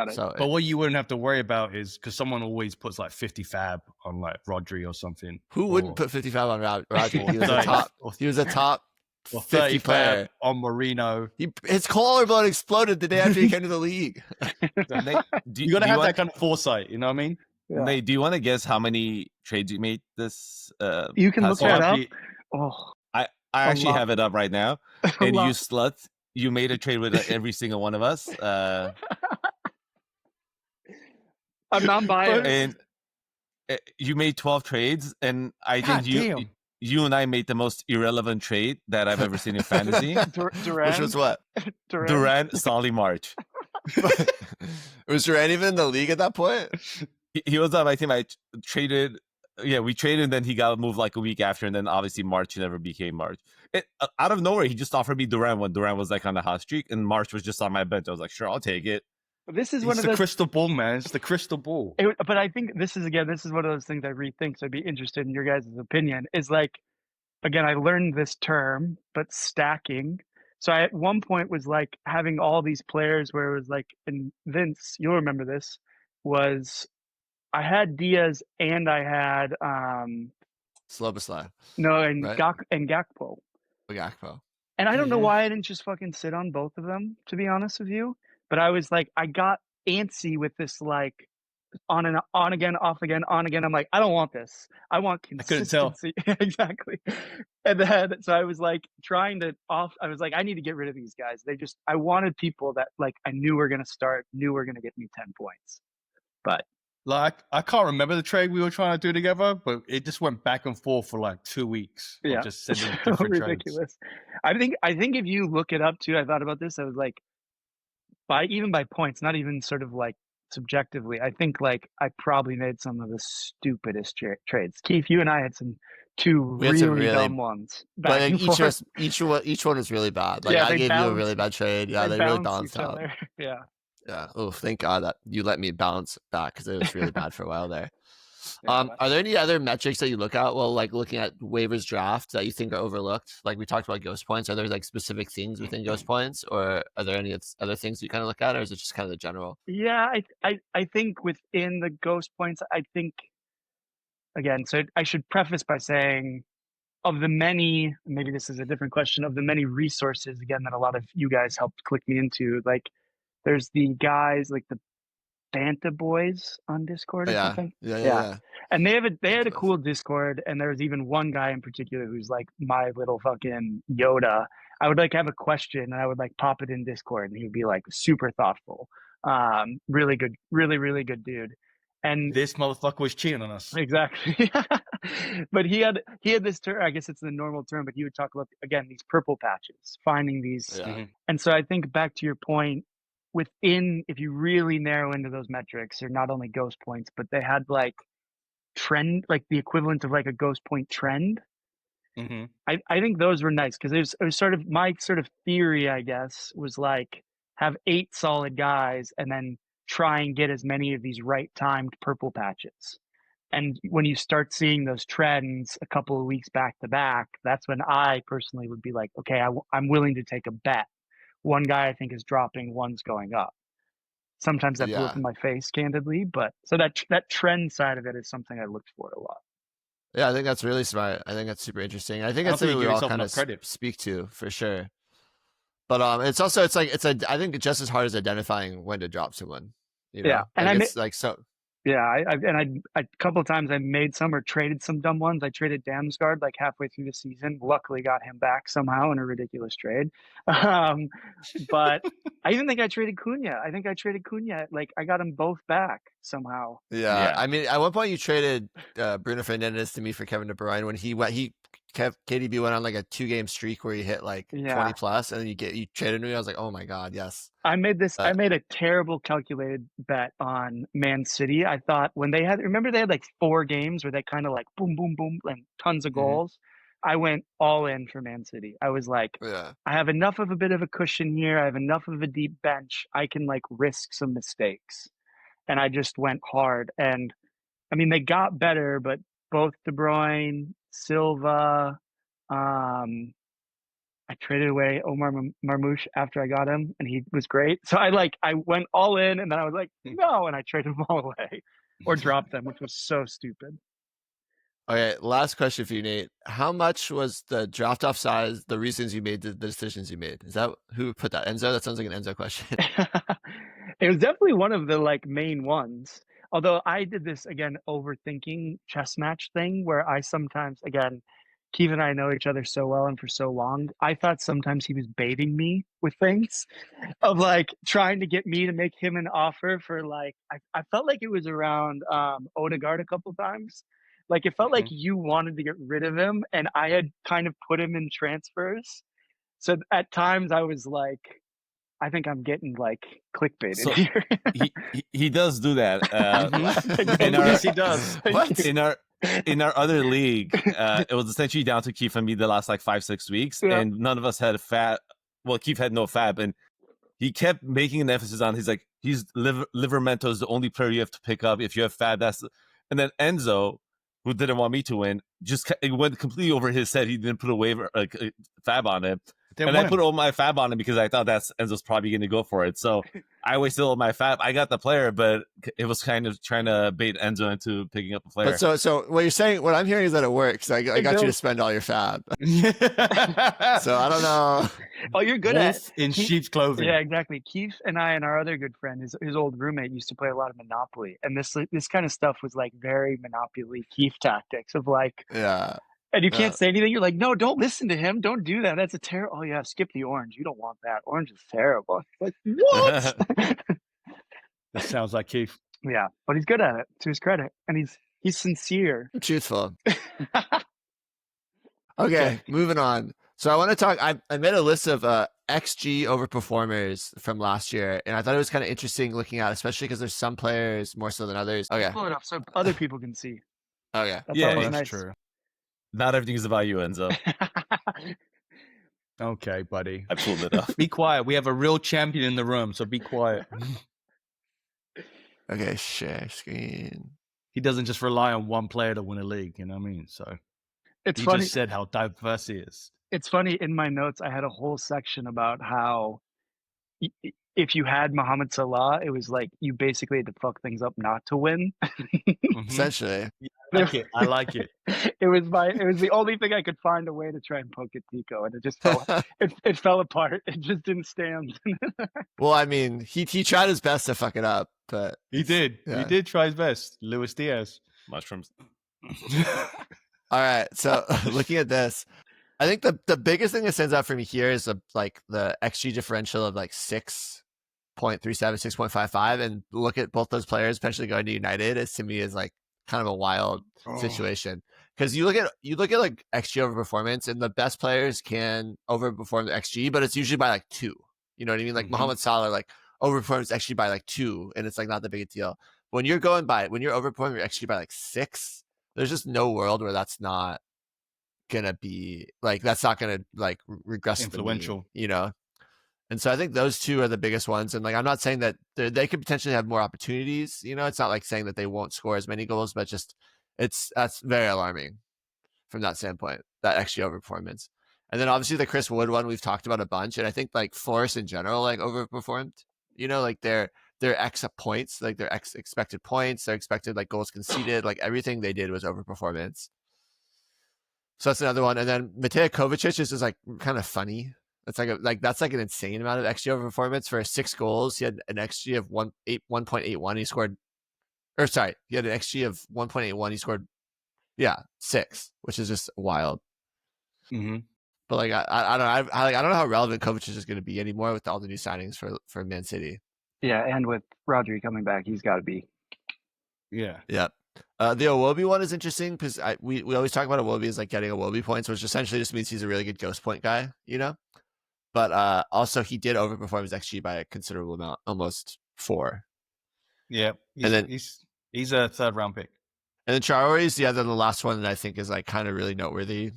[SPEAKER 1] it.
[SPEAKER 3] So,
[SPEAKER 2] but what you wouldn't have to worry about is because someone always puts like 50 fab on like Rodri or something.
[SPEAKER 3] Who wouldn't put 50 fab on Rodri? He was a top. He was a top 50 player
[SPEAKER 2] on Marino.
[SPEAKER 3] His collarbone exploded the day after he came to the league.
[SPEAKER 2] You gotta have that kind of foresight. You know what I mean?
[SPEAKER 4] Yeah. Nate, do you want to guess how many trades you made this?
[SPEAKER 1] You can look that up. Oh,
[SPEAKER 4] I actually have it up right now. And you slut, you made a trade with every single one of us.
[SPEAKER 1] I'm non-biased.
[SPEAKER 4] And you made 12 trades, and I think you and I made the most irrelevant trade that I've ever seen in fantasy.
[SPEAKER 3] Duran? Which was what?
[SPEAKER 4] Duran, Solly March.
[SPEAKER 3] Was Duran even in the league at that point?
[SPEAKER 4] He was up. I think I traded. Yeah, we traded, and then he got moved like a week after, and then obviously March never became March. Out of nowhere, he just offered me Duran when Duran was like on a hot streak, and March was just on my bench. I was like, sure, I'll take it.
[SPEAKER 1] This is
[SPEAKER 2] It's
[SPEAKER 1] one of
[SPEAKER 2] the
[SPEAKER 1] those
[SPEAKER 2] crystal ball, man. It's the crystal ball.
[SPEAKER 1] But I think this is one of those things I rethink. So I'd be interested in your guys' opinion. Is like, again, I learned this term, but stacking. So I at one point was like having all these players where it was like, and Vince, you'll remember this, was I had Diaz and I had
[SPEAKER 3] Szoboszlai.
[SPEAKER 1] no, and
[SPEAKER 3] right?
[SPEAKER 1] Gakpo.
[SPEAKER 3] Gakpo.
[SPEAKER 1] And I don't know why I didn't just fucking sit on both of them, to be honest with you. But I was like, I got antsy with this like on again, off again, on again. I'm like, I don't want this. I want consistency.
[SPEAKER 2] I couldn't tell.
[SPEAKER 1] Exactly. And then so I was like I was like, I need to get rid of these guys. I wanted people that like I knew were gonna start, knew were gonna get me 10 points. But
[SPEAKER 2] like I can't remember the trade we were trying to do together, but it just went back and forth for like 2 weeks.
[SPEAKER 1] Yeah,
[SPEAKER 2] just sending
[SPEAKER 1] so
[SPEAKER 2] different
[SPEAKER 1] ridiculous.
[SPEAKER 2] trades.
[SPEAKER 1] I think if you look it up too, I thought about this. I was like, by points, not even sort of like subjectively. I think like I probably made some of the stupidest trades. Keefe, you and I had two really dumb ones.
[SPEAKER 3] But each one was really bad. Like I gave you a really bad trade. Yeah, they really balanced out.
[SPEAKER 1] Yeah.
[SPEAKER 3] Yeah. Oh, thank God that you let me balance back because it was really bad for a while there. Are there any other metrics that you look at while like looking at waivers draft that you think are overlooked? Like we talked about ghost points. Are there like specific things within ghost points, or are there any other things you kind of look at, or is it just kind of the general?
[SPEAKER 1] Yeah, I think within the ghost points, I think again. So I should preface by saying, of the many, maybe this is a different question, of the many resources again that a lot of you guys helped click me into, like there's the guys like the Bantah Boyz on Discord or something.
[SPEAKER 3] Yeah.
[SPEAKER 1] And they had a cool Discord, and there was even one guy in particular who's like my little fucking Yoda. I would like have a question and I would like pop it in Discord and he would be like super thoughtful. Really good, really good dude. And
[SPEAKER 2] this motherfucker was cheating on us.
[SPEAKER 1] Exactly. But he had this term, I guess it's the normal term, but he would talk about again these purple patches, finding these. And so I think back to your point, if you really narrow into those metrics, they're not only ghost points, but they had like trend, like the equivalent of like a ghost point trend. I think those were nice because it was sort of my sort of theory, I guess, was like have 8 solid guys and then try and get as many of these right timed purple patches. And when you start seeing those trends a couple of weeks back to back, that's when I personally would be like, okay, I'm willing to take a bet. One guy I think is dropping, one's going up. Sometimes that blew up in my face, candidly, but so that trend side of it is something I looked for a lot.
[SPEAKER 3] Yeah, I think that's really smart. I think that's super interesting. I think that's something we all kind of speak to for sure. But I think just as hard as identifying when to drop someone. You know?
[SPEAKER 1] Yeah, and
[SPEAKER 3] Yeah,
[SPEAKER 1] a couple of times I made some or traded some dumb ones. I traded Damsgaard like halfway through the season. Luckily got him back somehow in a ridiculous trade. But I even think I traded Cunha. Like I got them both back somehow.
[SPEAKER 3] Yeah. I mean, at one point you traded Bruno Fernandes to me for Kevin De Bruyne when KDB went on like a 2-game streak where he hit like 20 plus, and then you traded me. I was like, oh my God, yes.
[SPEAKER 1] I made a terrible calculated bet on Man City. I thought when they had like 4 games where they kind of like boom, boom, boom, and tons of goals. I went all in for Man City. I was like, I have enough of a bit of a cushion here. I have enough of a deep bench. I can like risk some mistakes. And I just went hard. And I mean, they got better, but both De Bruyne, Silva, I traded away Omar Marmoush after I got him, and he was great. So I went all in, and then I was like, no, and I traded them all away or dropped them, which was so stupid.
[SPEAKER 3] Okay, last question for you, Nate. How much was the draft offsides, the reasons you made the decisions you made? Is that who put that? Enzo? That sounds like an Enzo question.
[SPEAKER 1] It was definitely one of the like main ones. Although I did this again overthinking chess match thing where I sometimes again. Keefe and I know each other so well and for so long. I thought sometimes he was baiting me with things of like trying to get me to make him an offer for like, I felt like it was around Odegaard a couple times. Like it felt like you wanted to get rid of him and I had kind of put him in transfers. So at times I was like, I think I'm getting like clickbaited here.
[SPEAKER 4] he does do that.
[SPEAKER 2] Yes, he does.
[SPEAKER 4] What? In our other league, it was essentially down to Keefe and me the last like 5-6 weeks, and none of us had fab. Well, Keefe had no fab, and he kept making an emphasis on. He's like, Livramento is the only player you have to pick up if you have Fab. And then Enzo, who didn't want me to win, it went completely over his head. He didn't put a waiver Fab on it. And I put all my Fab on him because I thought Enzo's probably going to go for it. So I wasted all my Fab. I got the player, but it was kind of trying to bait Enzo into picking up a player.
[SPEAKER 3] But so what you're saying, what I'm hearing is that it works. I got you to spend all your Fab. So I don't know.
[SPEAKER 1] Oh, you're good
[SPEAKER 2] Wolf in sheep's clothing.
[SPEAKER 1] Yeah, exactly. Keefe and I and our other good friend, his old roommate, used to play a lot of Monopoly, and this kind of stuff was like very Monopoly Keefe tactics of like,
[SPEAKER 3] yeah.
[SPEAKER 1] And you can't say anything. You're like, no, don't listen to him. Don't do that. That's a terrible. Oh yeah, skip the orange. You don't want that. Orange is terrible. Like what?
[SPEAKER 2] That sounds like Keefe.
[SPEAKER 1] Yeah, but he's good at it, to his credit, and he's sincere.
[SPEAKER 3] Truthful. Okay, moving on. So I want to talk. I made a list of XG overperformers from last year, and I thought it was kind of interesting looking at, especially because there's some players more so than others. Okay,
[SPEAKER 1] pull it up so other people can see.
[SPEAKER 3] Okay,
[SPEAKER 1] That's
[SPEAKER 2] nice. True.
[SPEAKER 4] Not everything is about you, Enzo.
[SPEAKER 2] Okay, buddy.
[SPEAKER 4] I pulled it up.
[SPEAKER 2] Be quiet. We have a real champion in the room, so be quiet.
[SPEAKER 3] Okay, share screen.
[SPEAKER 2] He doesn't just rely on one player to win a league, you know what I mean? So
[SPEAKER 1] it's
[SPEAKER 2] you
[SPEAKER 1] funny.
[SPEAKER 2] Just said how diverse he is.
[SPEAKER 1] It's funny, in my notes, I had a whole section about how if you had Mohamed Salah, it was like you basically had to fuck things up not to win.
[SPEAKER 3] Essentially.
[SPEAKER 2] I like it.
[SPEAKER 1] It was the only thing I could find a way to try and poke at Tico, and it just it fell apart. It just didn't stand.
[SPEAKER 3] Well, I mean, he tried his best to fuck it up, but
[SPEAKER 2] he did. Yeah. He did try his best. Luis Diaz.
[SPEAKER 4] Mushrooms.
[SPEAKER 3] All right. So looking at this, I think the biggest thing that stands out for me here is the XG differential of like 6.37, 6.55, and look at both those players potentially going to United. It to me is like kind of a wild situation, because you look at like XG overperformance, and the best players can overperform the XG, but it's usually by like 2. You know what I mean? Like Mohamed Salah like overperforms XG by like 2, and it's like not that big a deal. When you're overperforming your XG by like 6, there's just no world where that's not gonna be like, that's not gonna like regress
[SPEAKER 2] influential,
[SPEAKER 3] you know. And so I think those two are the biggest ones. And like, I'm not saying that they could potentially have more opportunities, you know. It's not like saying that they won't score as many goals, but just that's very alarming from that standpoint, that XG overperformance. And then obviously the Chris Wood one we've talked about a bunch, and I think like Forest in general like overperformed, you know, like their X points, like their X expected points, their expected like goals conceded, like everything they did was overperformance. So that's another one. And then Matej Kovacic is just like kind of funny. That's like an insane amount of XG overperformance for 6 goals. He had an XG of 1.81. He scored, or sorry, he had an XG of 1.81. He scored, 6, which is just wild. But like I don't know how relevant Kovacic is going to be anymore with all the new signings for Man City.
[SPEAKER 1] Yeah, and with Rodri coming back, he's got to be.
[SPEAKER 2] Yeah.
[SPEAKER 3] Yeah. The Iwobi one is interesting because we always talk about Iwobi as like getting Iwobi points, which essentially just means he's a really good ghost point guy, you know. But also he did overperform his XG by a considerable amount, almost 4.
[SPEAKER 2] Yeah, he's a 3rd round pick.
[SPEAKER 3] And then Traore's the last one that I think is like kind of really noteworthy.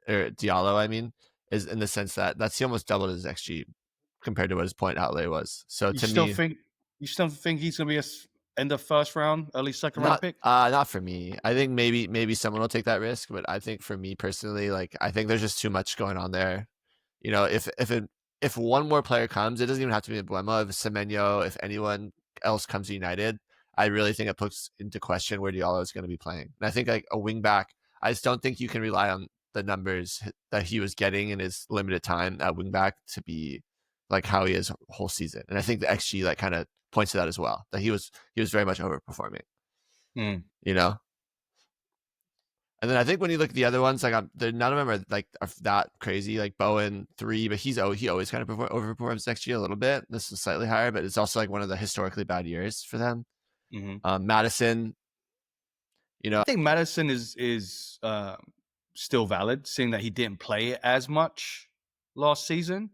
[SPEAKER 3] Or Diallo, I mean, is in the sense that he almost doubled his XG compared to what his point outlay was. So you still
[SPEAKER 2] think he's gonna be a end of 1st round, early 2nd round pick?
[SPEAKER 3] Not for me. I think maybe someone will take that risk, but I think for me personally, like I think there's just too much going on there. You know, if one more player comes, it doesn't even have to be Mbeumo. If Semenyo, if anyone else comes to United, I really think it puts into question where Diallo is going to be playing. And I think like a wing back, I just don't think you can rely on the numbers that he was getting in his limited time at wing back to be like how he is whole season. And I think the XG like kind of points to that as well, that he was very much overperforming. You know. And then I think when you look at the other ones, like none of them are that crazy. Like Bowen 3, but he always kind of overperforms XG a little bit. This is slightly higher, but it's also like one of the historically bad years for them. Madison, you know,
[SPEAKER 2] I think Madison is still valid, seeing that he didn't play as much last season,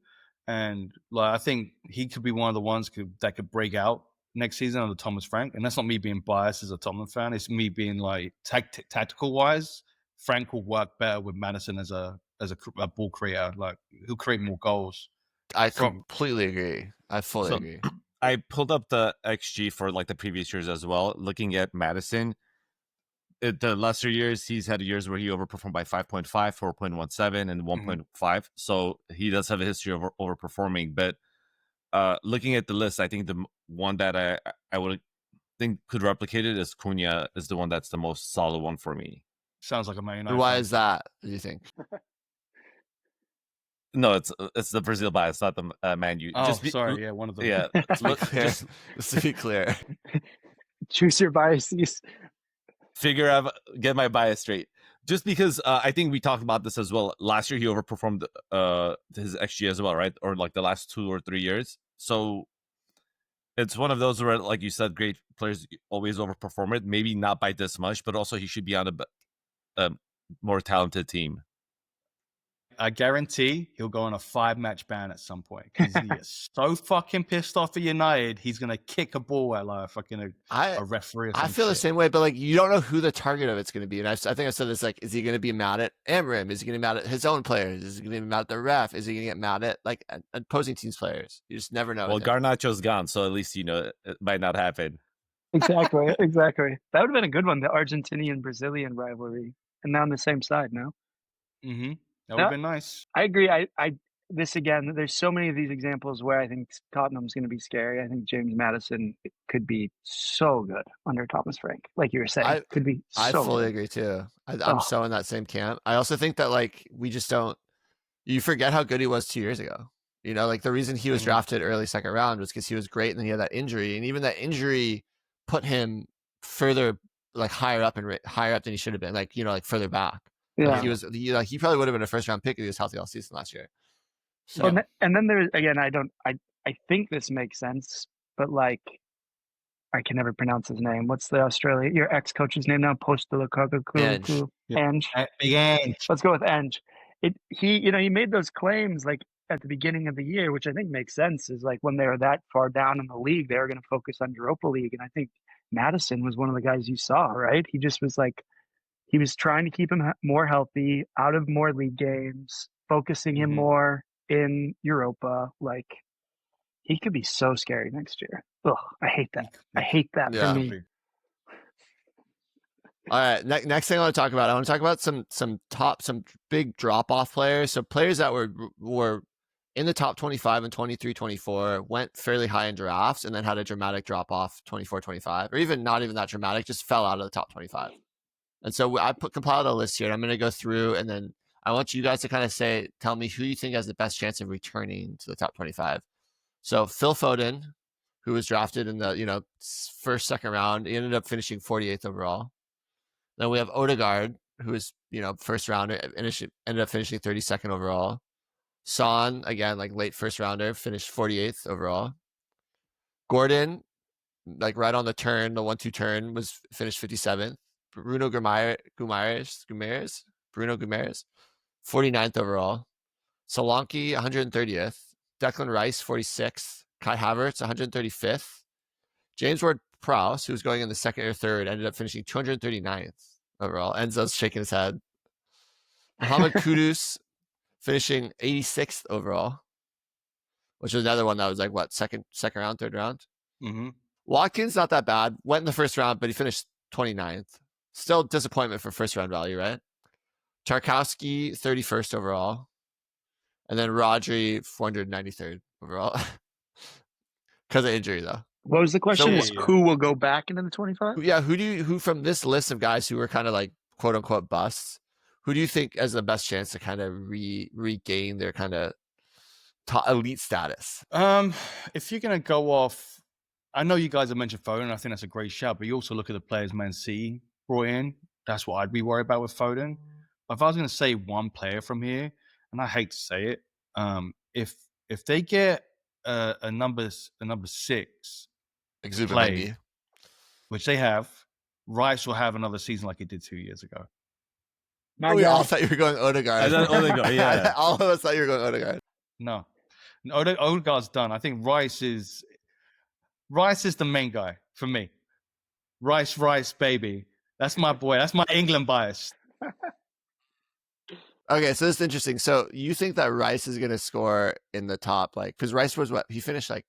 [SPEAKER 2] and like I think he could be one of the ones that could break out next season under Thomas Frank. And that's not me being biased as a Tottenham fan. It's me being like tactical wise, Frank will work better with Madison as a ball creator. Like he'll create more goals.
[SPEAKER 3] I completely agree. I fully agree.
[SPEAKER 4] I pulled up the XG for like the previous years as well. Looking at Maddison, the lesser years, he's had years where he overperformed by 5.5, 4.17, and 1.5. So he does have a history of overperforming. But looking at the list, I think the one that I would think could replicate it is Cunha is the one that's the most solid one for me.
[SPEAKER 2] Sounds like a Man United.
[SPEAKER 3] Why is that, do you think?
[SPEAKER 4] No, it's the Brazil bias, not the Man U.
[SPEAKER 2] Oh, sorry, yeah, one of them.
[SPEAKER 4] Yeah,
[SPEAKER 3] Just to be clear.
[SPEAKER 1] Choose your biases.
[SPEAKER 4] Get my bias straight. Just because I think we talked about this as well. Last year he overperformed his XG as well, right? Or like the last 2 or 3 years. So it's one of those where, like you said, great players always overperform it. Maybe not by this much, but also he should be on a more talented team.
[SPEAKER 2] I guarantee he'll go on a 5-match ban at some point because he is so fucking pissed off at United. He's gonna kick a ball at like fucking a referee. Or some
[SPEAKER 3] I feel
[SPEAKER 2] shit.
[SPEAKER 3] the same way, but like you don't know who the target of it's going to be. And I think I said this: like, is he going to be mad at Amram? Is he going to be mad at his own players? Is he going to be mad at the ref? Is he going to get mad at like opposing teams' players? You just never know.
[SPEAKER 4] Well, Garnacho's gone, so at least you know it might not happen.
[SPEAKER 1] Exactly. That would have been a good one, the Argentinian-Brazilian rivalry, and now on the same side now.
[SPEAKER 2] Mm-hmm. That would have been nice.
[SPEAKER 1] I agree. This again, there's so many of these examples where I think Tottenham's going to be scary. I think James Maddison could be so good under Thomas Frank, like you were saying. Could be.
[SPEAKER 3] I
[SPEAKER 1] so
[SPEAKER 3] fully
[SPEAKER 1] good.
[SPEAKER 3] agree too. I'm so in that same camp. I also think that like we just don't. You forget how good he was 2 years ago. You know, like the reason he was drafted early second round was because he was great, and then he had that injury, and even that injury put him further like higher up than he should have been. Like like further back.
[SPEAKER 1] Yeah,
[SPEAKER 3] like, he probably would have been a first round pick if he was healthy all season last year. So,
[SPEAKER 1] and then there's again, I think this makes sense, but like I can never pronounce his name. What's your ex-coach's name now? Ange. Let's go with Ange. He made those claims like at the beginning of the year, which I think makes sense. Is like when they were that far down in the league, they were going to focus on Europa League, and I think Maddison was one of the guys you saw. Right? He just was like. He was trying to keep him more healthy, out of more league games, focusing him more in Europa. Like, he could be so scary next year. Ugh, I hate that. I hate that for me.
[SPEAKER 3] All right, next thing I want to talk about some big drop-off players. So players that were in the top 25 and 23, 24, went fairly high in drafts, and then had a dramatic drop-off 24, 25, or even not even that dramatic, just fell out of the top 25. And so I compiled a list here, and I'm going to go through, and then I want you guys to kind of tell me who you think has the best chance of returning to the top 25. So Phil Foden, who was drafted in the first, second round, he ended up finishing 48th overall. Then we have Odegaard, who is first rounder, ended up finishing 32nd overall. Son, again, like late first rounder, finished 48th overall. Gordon, like right on the turn, the 1-2 turn, was finished 57th. Bruno Guimaraes, 49th overall. Solanke, 130th. Declan Rice, 46th. Kai Havertz, 135th. James Ward-Prowse, who was going in the second or third, ended up finishing 239th overall. Enzo's shaking his head. Mohamed Kudus, finishing 86th overall, which was another one that was like, what, second round, third round?
[SPEAKER 2] Mm-hmm.
[SPEAKER 3] Watkins, not that bad. Went in the first round, but he finished 29th. Still disappointment for first round value, right? Tarkowski, 31st overall. And then Rodri, 493rd overall. Because of injury, though.
[SPEAKER 1] What was the question? Who will go back into the 25?
[SPEAKER 3] Yeah, who from this list of guys who were kind of like quote unquote busts, who do you think has the best chance to kind of regain their kind of elite status?
[SPEAKER 2] If you're gonna go off, I know you guys have mentioned Foden. I think that's a great shout, but you also look at the players Man City brought in. That's what I'd be worried about with Foden. If I was gonna say one player from here, and I hate to say it, if they get a number 6 play, which they have, Rice will have another season like he did 2 years ago.
[SPEAKER 3] We all thought you were going Odegaard.
[SPEAKER 4] Odegaard, yeah.
[SPEAKER 3] All of us thought you were going Odegaard.
[SPEAKER 2] No, Odegaard's done. I think Rice is the main guy for me. Rice, baby. That's my boy. That's my England bias.
[SPEAKER 3] Okay, so this is interesting. So you think that Rice is going to score in the top, like, because Rice was what? He finished like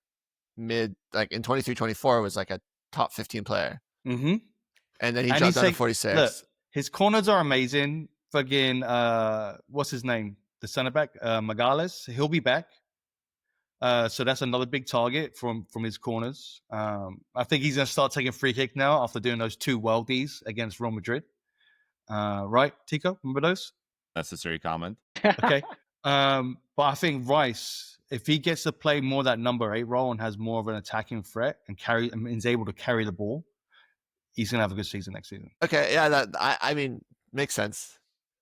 [SPEAKER 3] mid, like in 23-24 was like a top 15 player.
[SPEAKER 2] Mm-hmm.
[SPEAKER 3] And then he jumped down to 46.
[SPEAKER 2] Look, his corners are amazing. Fucking, what's his name? The center back, Magalhães. He'll be back. So that's another big target from his corners. I think he's going to start taking free kick now after doing those 2 worldies against Real Madrid. Right, Tico? Remember those?
[SPEAKER 4] Necessary comment.
[SPEAKER 2] Okay. But I think Rice, if he gets to play more that number 8 role and has more of an attacking threat and is able to carry the ball, he's going to have a good season next season.
[SPEAKER 3] Okay, yeah, I mean, makes sense.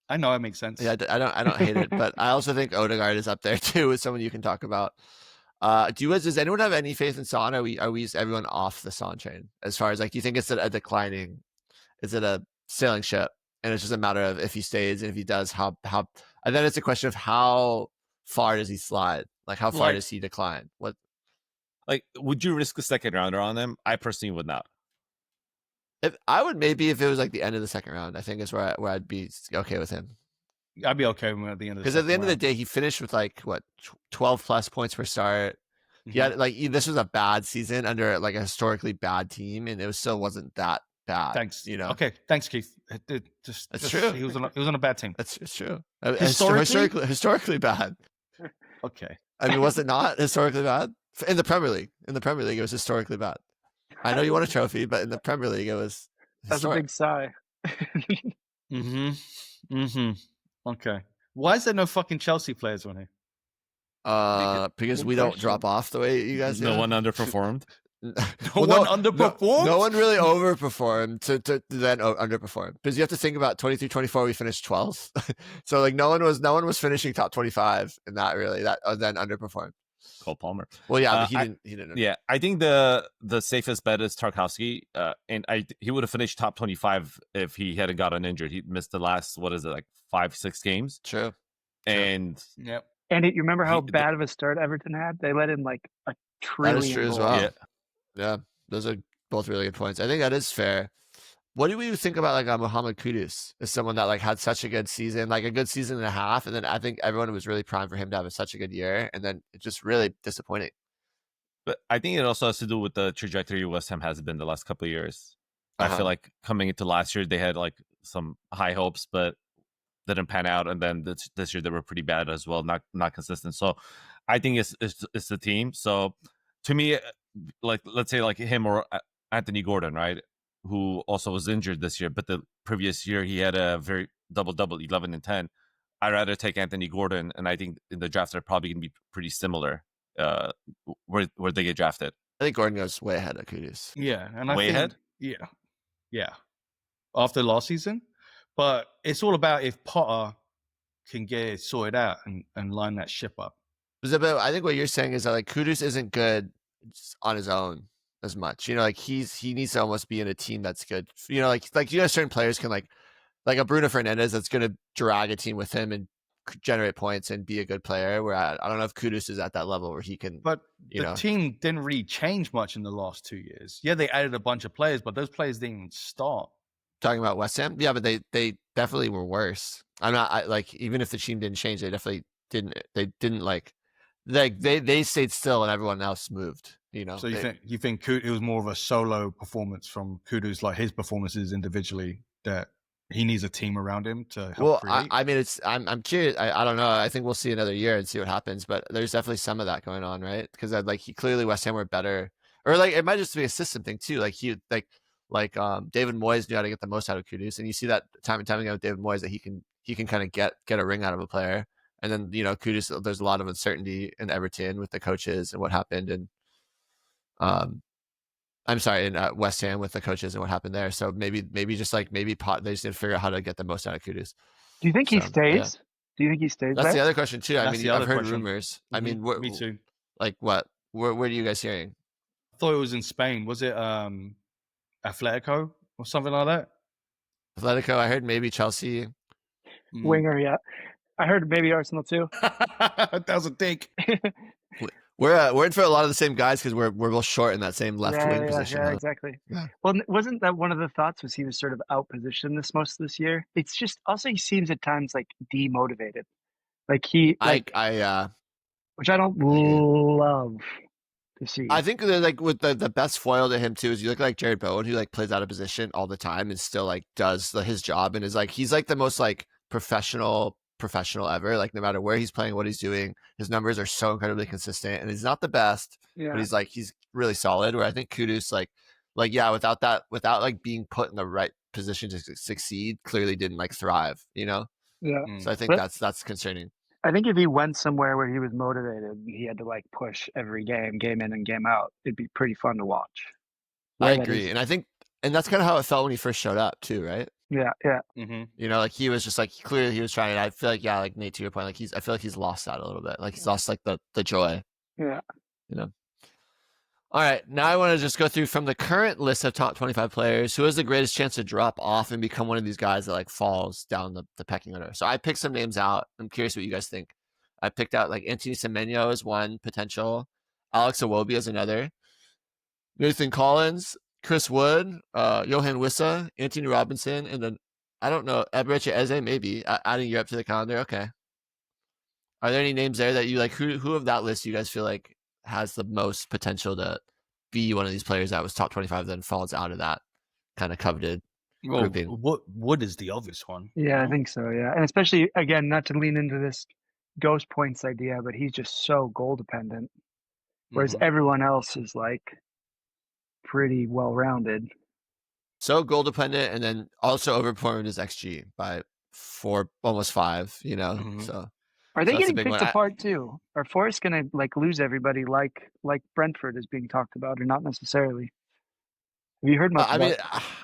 [SPEAKER 2] I know it makes sense.
[SPEAKER 3] Yeah, I don't hate it, but I also think Odegaard is up there too as someone you can talk about. Does anyone have any faith in Son? Are we everyone off the Son train as far as like, do you think it's a declining? Is it a sailing ship? And it's just a matter of if he stays, and if he does, how, and then it's a question of how far does he slide? Like, how far does he decline? What?
[SPEAKER 4] Like, would you risk a second rounder on him? I personally would not.
[SPEAKER 3] If I would, maybe if it was like the end of the second round, I think is where I'd be okay with him.
[SPEAKER 2] I'd be okay with him at the end of the
[SPEAKER 3] because at the end of the day, he finished with like 12 plus points per start. Mm-hmm. He had like, this was a bad season under like a historically bad team, and it still wasn't that bad.
[SPEAKER 2] Thanks.
[SPEAKER 3] You know.
[SPEAKER 2] Okay. Thanks, Keith. That's true. He was on a bad team.
[SPEAKER 3] It's true.
[SPEAKER 2] Historically
[SPEAKER 3] bad.
[SPEAKER 2] Okay.
[SPEAKER 3] I mean, was it not historically bad in the Premier League? In the Premier League, it was historically bad. I know you won a trophy, but in the Premier League, it was historic.
[SPEAKER 1] That's a big sigh.
[SPEAKER 2] Okay. Why is there no fucking Chelsea players on here?
[SPEAKER 3] Because we don't drop off the way you guys do.
[SPEAKER 4] No one underperformed.
[SPEAKER 2] No one underperformed?
[SPEAKER 3] No one really overperformed to then underperform. Because you have to think about 23-24, we finished 12th. So like no one was finishing top 25 in that really. That then underperformed.
[SPEAKER 4] Cole Palmer.
[SPEAKER 3] Well, yeah, but he didn't.
[SPEAKER 4] Yeah, I think the safest bet is Tarkowski, and he would have finished top 25 if he hadn't gotten injured. He missed the last 5-6 games.
[SPEAKER 3] True.
[SPEAKER 4] And
[SPEAKER 2] yep.
[SPEAKER 1] And you remember how bad of a start Everton had? They let in like a trillion.
[SPEAKER 3] That is true
[SPEAKER 1] goals.
[SPEAKER 3] as well. Yeah, those are both really good points. I think that is fair. What do we think about like Mohamed Kudus as someone that like had such a good season, like a good season and a half, and then I think everyone was really primed for him to have such a good year, and then it's just really disappointing.
[SPEAKER 4] But I think it also has to do with the trajectory West Ham has been the last couple of years. I feel like coming into last year they had like some high hopes, but didn't pan out, and then this year they were pretty bad as well, not consistent. So I think it's the team. So to me, like let's say like him or Anthony Gordon, right? Who also was injured this year, but the previous year he had a very double, 11 and 10. I'd rather take Anthony Gordon, and I think in the draft they're probably going to be pretty similar where they get drafted.
[SPEAKER 3] I think Gordon goes way ahead of Kudus.
[SPEAKER 2] Yeah, and
[SPEAKER 4] way ahead?
[SPEAKER 2] Yeah. After last season. But it's all about if Potter can get it sorted out and line that ship up.
[SPEAKER 3] I think what you're saying is that like Kudus isn't good on his own as much, like he needs to almost be in a team that's good, like certain players can like a Bruno Fernandes that's going to drag a team with him and generate points and be a good player, where I don't know if Kudus is at that level where he can.
[SPEAKER 2] But the team didn't really change much in the last 2 years. Yeah, they added a bunch of players, but those players didn't even start.
[SPEAKER 3] Talking about West Ham, yeah, but they definitely were worse. Like even if the team didn't change, they definitely didn't. They didn't they stayed still and everyone else moved.
[SPEAKER 2] So you think it was more of a solo performance from Kudus, like his performances individually, that he needs a team around him to help create?
[SPEAKER 3] I mean, I'm curious. I don't know. I think we'll see another year and see what happens. But there's definitely some of that going on, right? Because he clearly West Ham were better, or like it might just be a system thing too. Like David Moyes knew how to get the most out of Kudus, and you see that time and time again with David Moyes that he can kind of get a ring out of a player. And then Kudus, there's a lot of uncertainty in Everton with the coaches and what happened, and I'm sorry, in West Ham with the coaches and what happened there. So maybe they just need to figure out how to get the most out of Kudus.
[SPEAKER 1] Do you think he stays? Yeah. Do you think he stays?
[SPEAKER 3] That's the other question too. I've heard rumors. Mm-hmm. I mean,
[SPEAKER 2] me too.
[SPEAKER 3] Like what? Where are you guys hearing?
[SPEAKER 2] I thought it was in Spain. Was it Atletico or something like that?
[SPEAKER 3] Atletico. I heard maybe Chelsea.
[SPEAKER 1] Winger, yeah. I heard maybe Arsenal too.
[SPEAKER 2] That was a dig.
[SPEAKER 3] We're in for a lot of the same guys because we're both short in that same left wing position.
[SPEAKER 1] Yeah, exactly. Yeah. Well, wasn't that one of the thoughts? Was he was sort of out positioned most of this year? It's just also he seems at times like demotivated, like which I don't love. to see.
[SPEAKER 3] I think that like with the best foil to him too is you look like Jared Bowen, who like plays out of position all the time and still like does his job and is like he's like the most like professional ever. Like no matter where he's playing, what he's doing, his numbers are so incredibly consistent. And he's not the best, but he's really solid. Where I think Kudus like yeah, without like being put in the right position to succeed, clearly didn't like thrive. You know.
[SPEAKER 1] Yeah.
[SPEAKER 3] So I think that's concerning.
[SPEAKER 1] I think if he went somewhere where he was motivated, he had to like push every game in and game out, it'd be pretty fun to watch.
[SPEAKER 3] I agree. And I think, and that's kind of how it felt when he first showed up too, right?
[SPEAKER 1] Yeah.
[SPEAKER 2] Mm-hmm.
[SPEAKER 3] You know, like he was just like, clearly he was trying. And I feel like, yeah, like Nate, to your point, like I feel like he's lost that a little bit. Like he's lost like the joy.
[SPEAKER 1] Yeah.
[SPEAKER 3] You know? All right. Now I want to just go through from the current list of top 25 players, who has the greatest chance to drop off and become one of these guys that like falls down the pecking order. So I picked some names out. I'm curious what you guys think. I picked out like Anthony Semenyo as one potential, Alex Iwobi as another, Nathan Collins, Chris Wood, Johan Wissa, Anthony Robinson, and then I don't know, Eberechi Eze maybe adding Europe to the calendar. Okay. Are there any names there that you like? Who of that list you guys feel like has the most potential to be one of these players that was top 25 then falls out of that kind of coveted grouping?
[SPEAKER 2] Wood is the obvious one.
[SPEAKER 1] Yeah, I think so. Yeah, and especially again, not to lean into this ghost points idea, but he's just so goal dependent, whereas everyone else is like pretty well rounded.
[SPEAKER 3] So goal dependent, and then also overperformed his XG by 4, almost 5. You know, so.
[SPEAKER 1] Are they getting picked apart too? Are Forest going to like lose everybody like Brentford is being talked about, or not necessarily? Have you heard much?
[SPEAKER 3] I mean,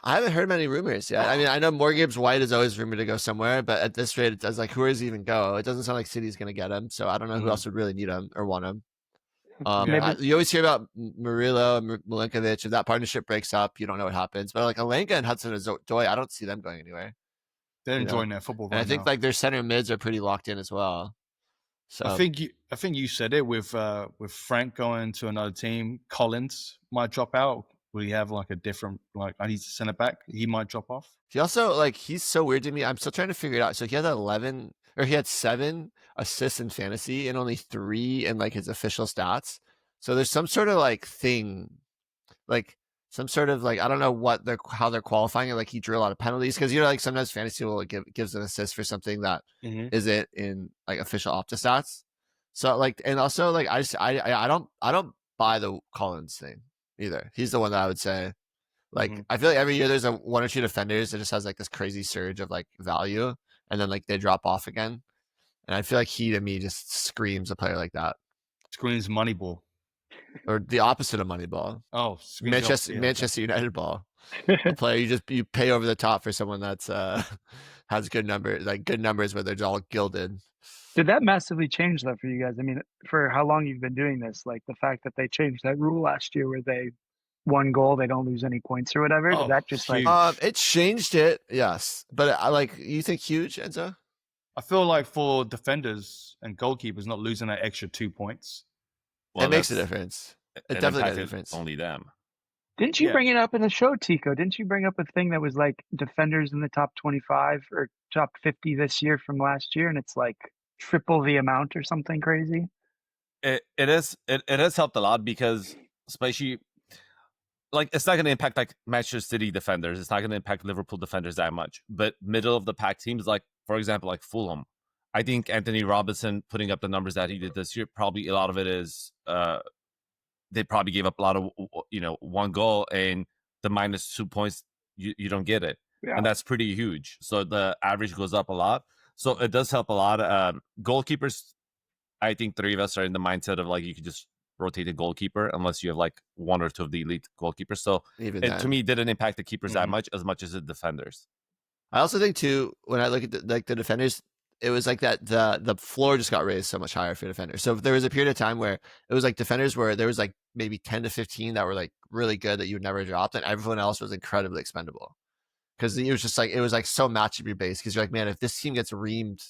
[SPEAKER 3] I haven't heard many rumors yet. I mean, I know Morgan White is always rumored to go somewhere, but at this rate, it does like who does he even go? It doesn't sound like City's going to get him, so I don't know who else would really need him or want him. You always hear about Murillo and Milinkovic. If that partnership breaks up, you don't know what happens. But like Alenka and Hudson-Odoi, I don't see them going anywhere.
[SPEAKER 2] They're enjoying their football.
[SPEAKER 3] And I think like their center mids are pretty locked in as well. So
[SPEAKER 2] I think you said it with Frank going to another team. Collins might drop out. Will he have like a different I need to send it back? He might drop off.
[SPEAKER 3] He also like he's so weird to me. I'm still trying to figure it out. So he had 7 assists in fantasy and only 3 in like his official stats. So there's some sort of like thing, like some sort of like I don't know how they're qualifying it. Like he drew a lot of penalties because like sometimes fantasy will gives an assist for something that isn't in like official Opta stats. So like and also like I don't buy the Collins thing either. He's the one that I would say like I feel like every year there's 1 or 2 defenders that just has like this crazy surge of like value and then like they drop off again. And I feel like he to me just screams a player like that.
[SPEAKER 2] Screams Moneyball.
[SPEAKER 3] Or the opposite of Moneyball.
[SPEAKER 2] Oh,
[SPEAKER 3] Manchester United ball. A player you pay over the top for someone that's has good numbers where they're all gilded.
[SPEAKER 1] Did that massively change that for you guys? I mean, for how long you've been doing this, like the fact that they changed that rule last year where they 1 goal, they don't lose any points or whatever. Did that just
[SPEAKER 2] huge.
[SPEAKER 3] It changed it, yes. But I like you think huge, Enzo?
[SPEAKER 2] I feel like for defenders and goalkeepers not losing that extra 2 points.
[SPEAKER 3] Well, it makes a difference. It definitely makes a difference.
[SPEAKER 4] Only them.
[SPEAKER 1] Didn't you bring it up in the show, Tico? Didn't you bring up a thing that was like defenders in the top 25 or top 50 this year from last year, and it's like triple the amount or something crazy?
[SPEAKER 4] It has helped a lot because especially like it's not going to impact like Manchester City defenders. It's not going to impact Liverpool defenders that much. But middle of the pack teams, like for example, like Fulham, I think Anthony Robinson putting up the numbers that he did this year, probably a lot of it is they probably gave up a lot of 1 goal and the -2 points you don't get it, and that's pretty huge. So the average goes up a lot. So it does help a lot. Goalkeepers, I think 3 of us are in the mindset of like you could just rotate a goalkeeper unless you have like 1 or 2 of the elite goalkeepers. So to me, it didn't impact the keepers that much as the defenders.
[SPEAKER 3] I also think too, when I look at the defenders, it was like that the floor just got raised so much higher for defenders. So if there was a period of time where it was like defenders where there was like maybe 10 to 15 that were like really good that you would never drop, and everyone else was incredibly expendable. Because it was just like, it was like so matchup based because you're like, man, if this team gets reamed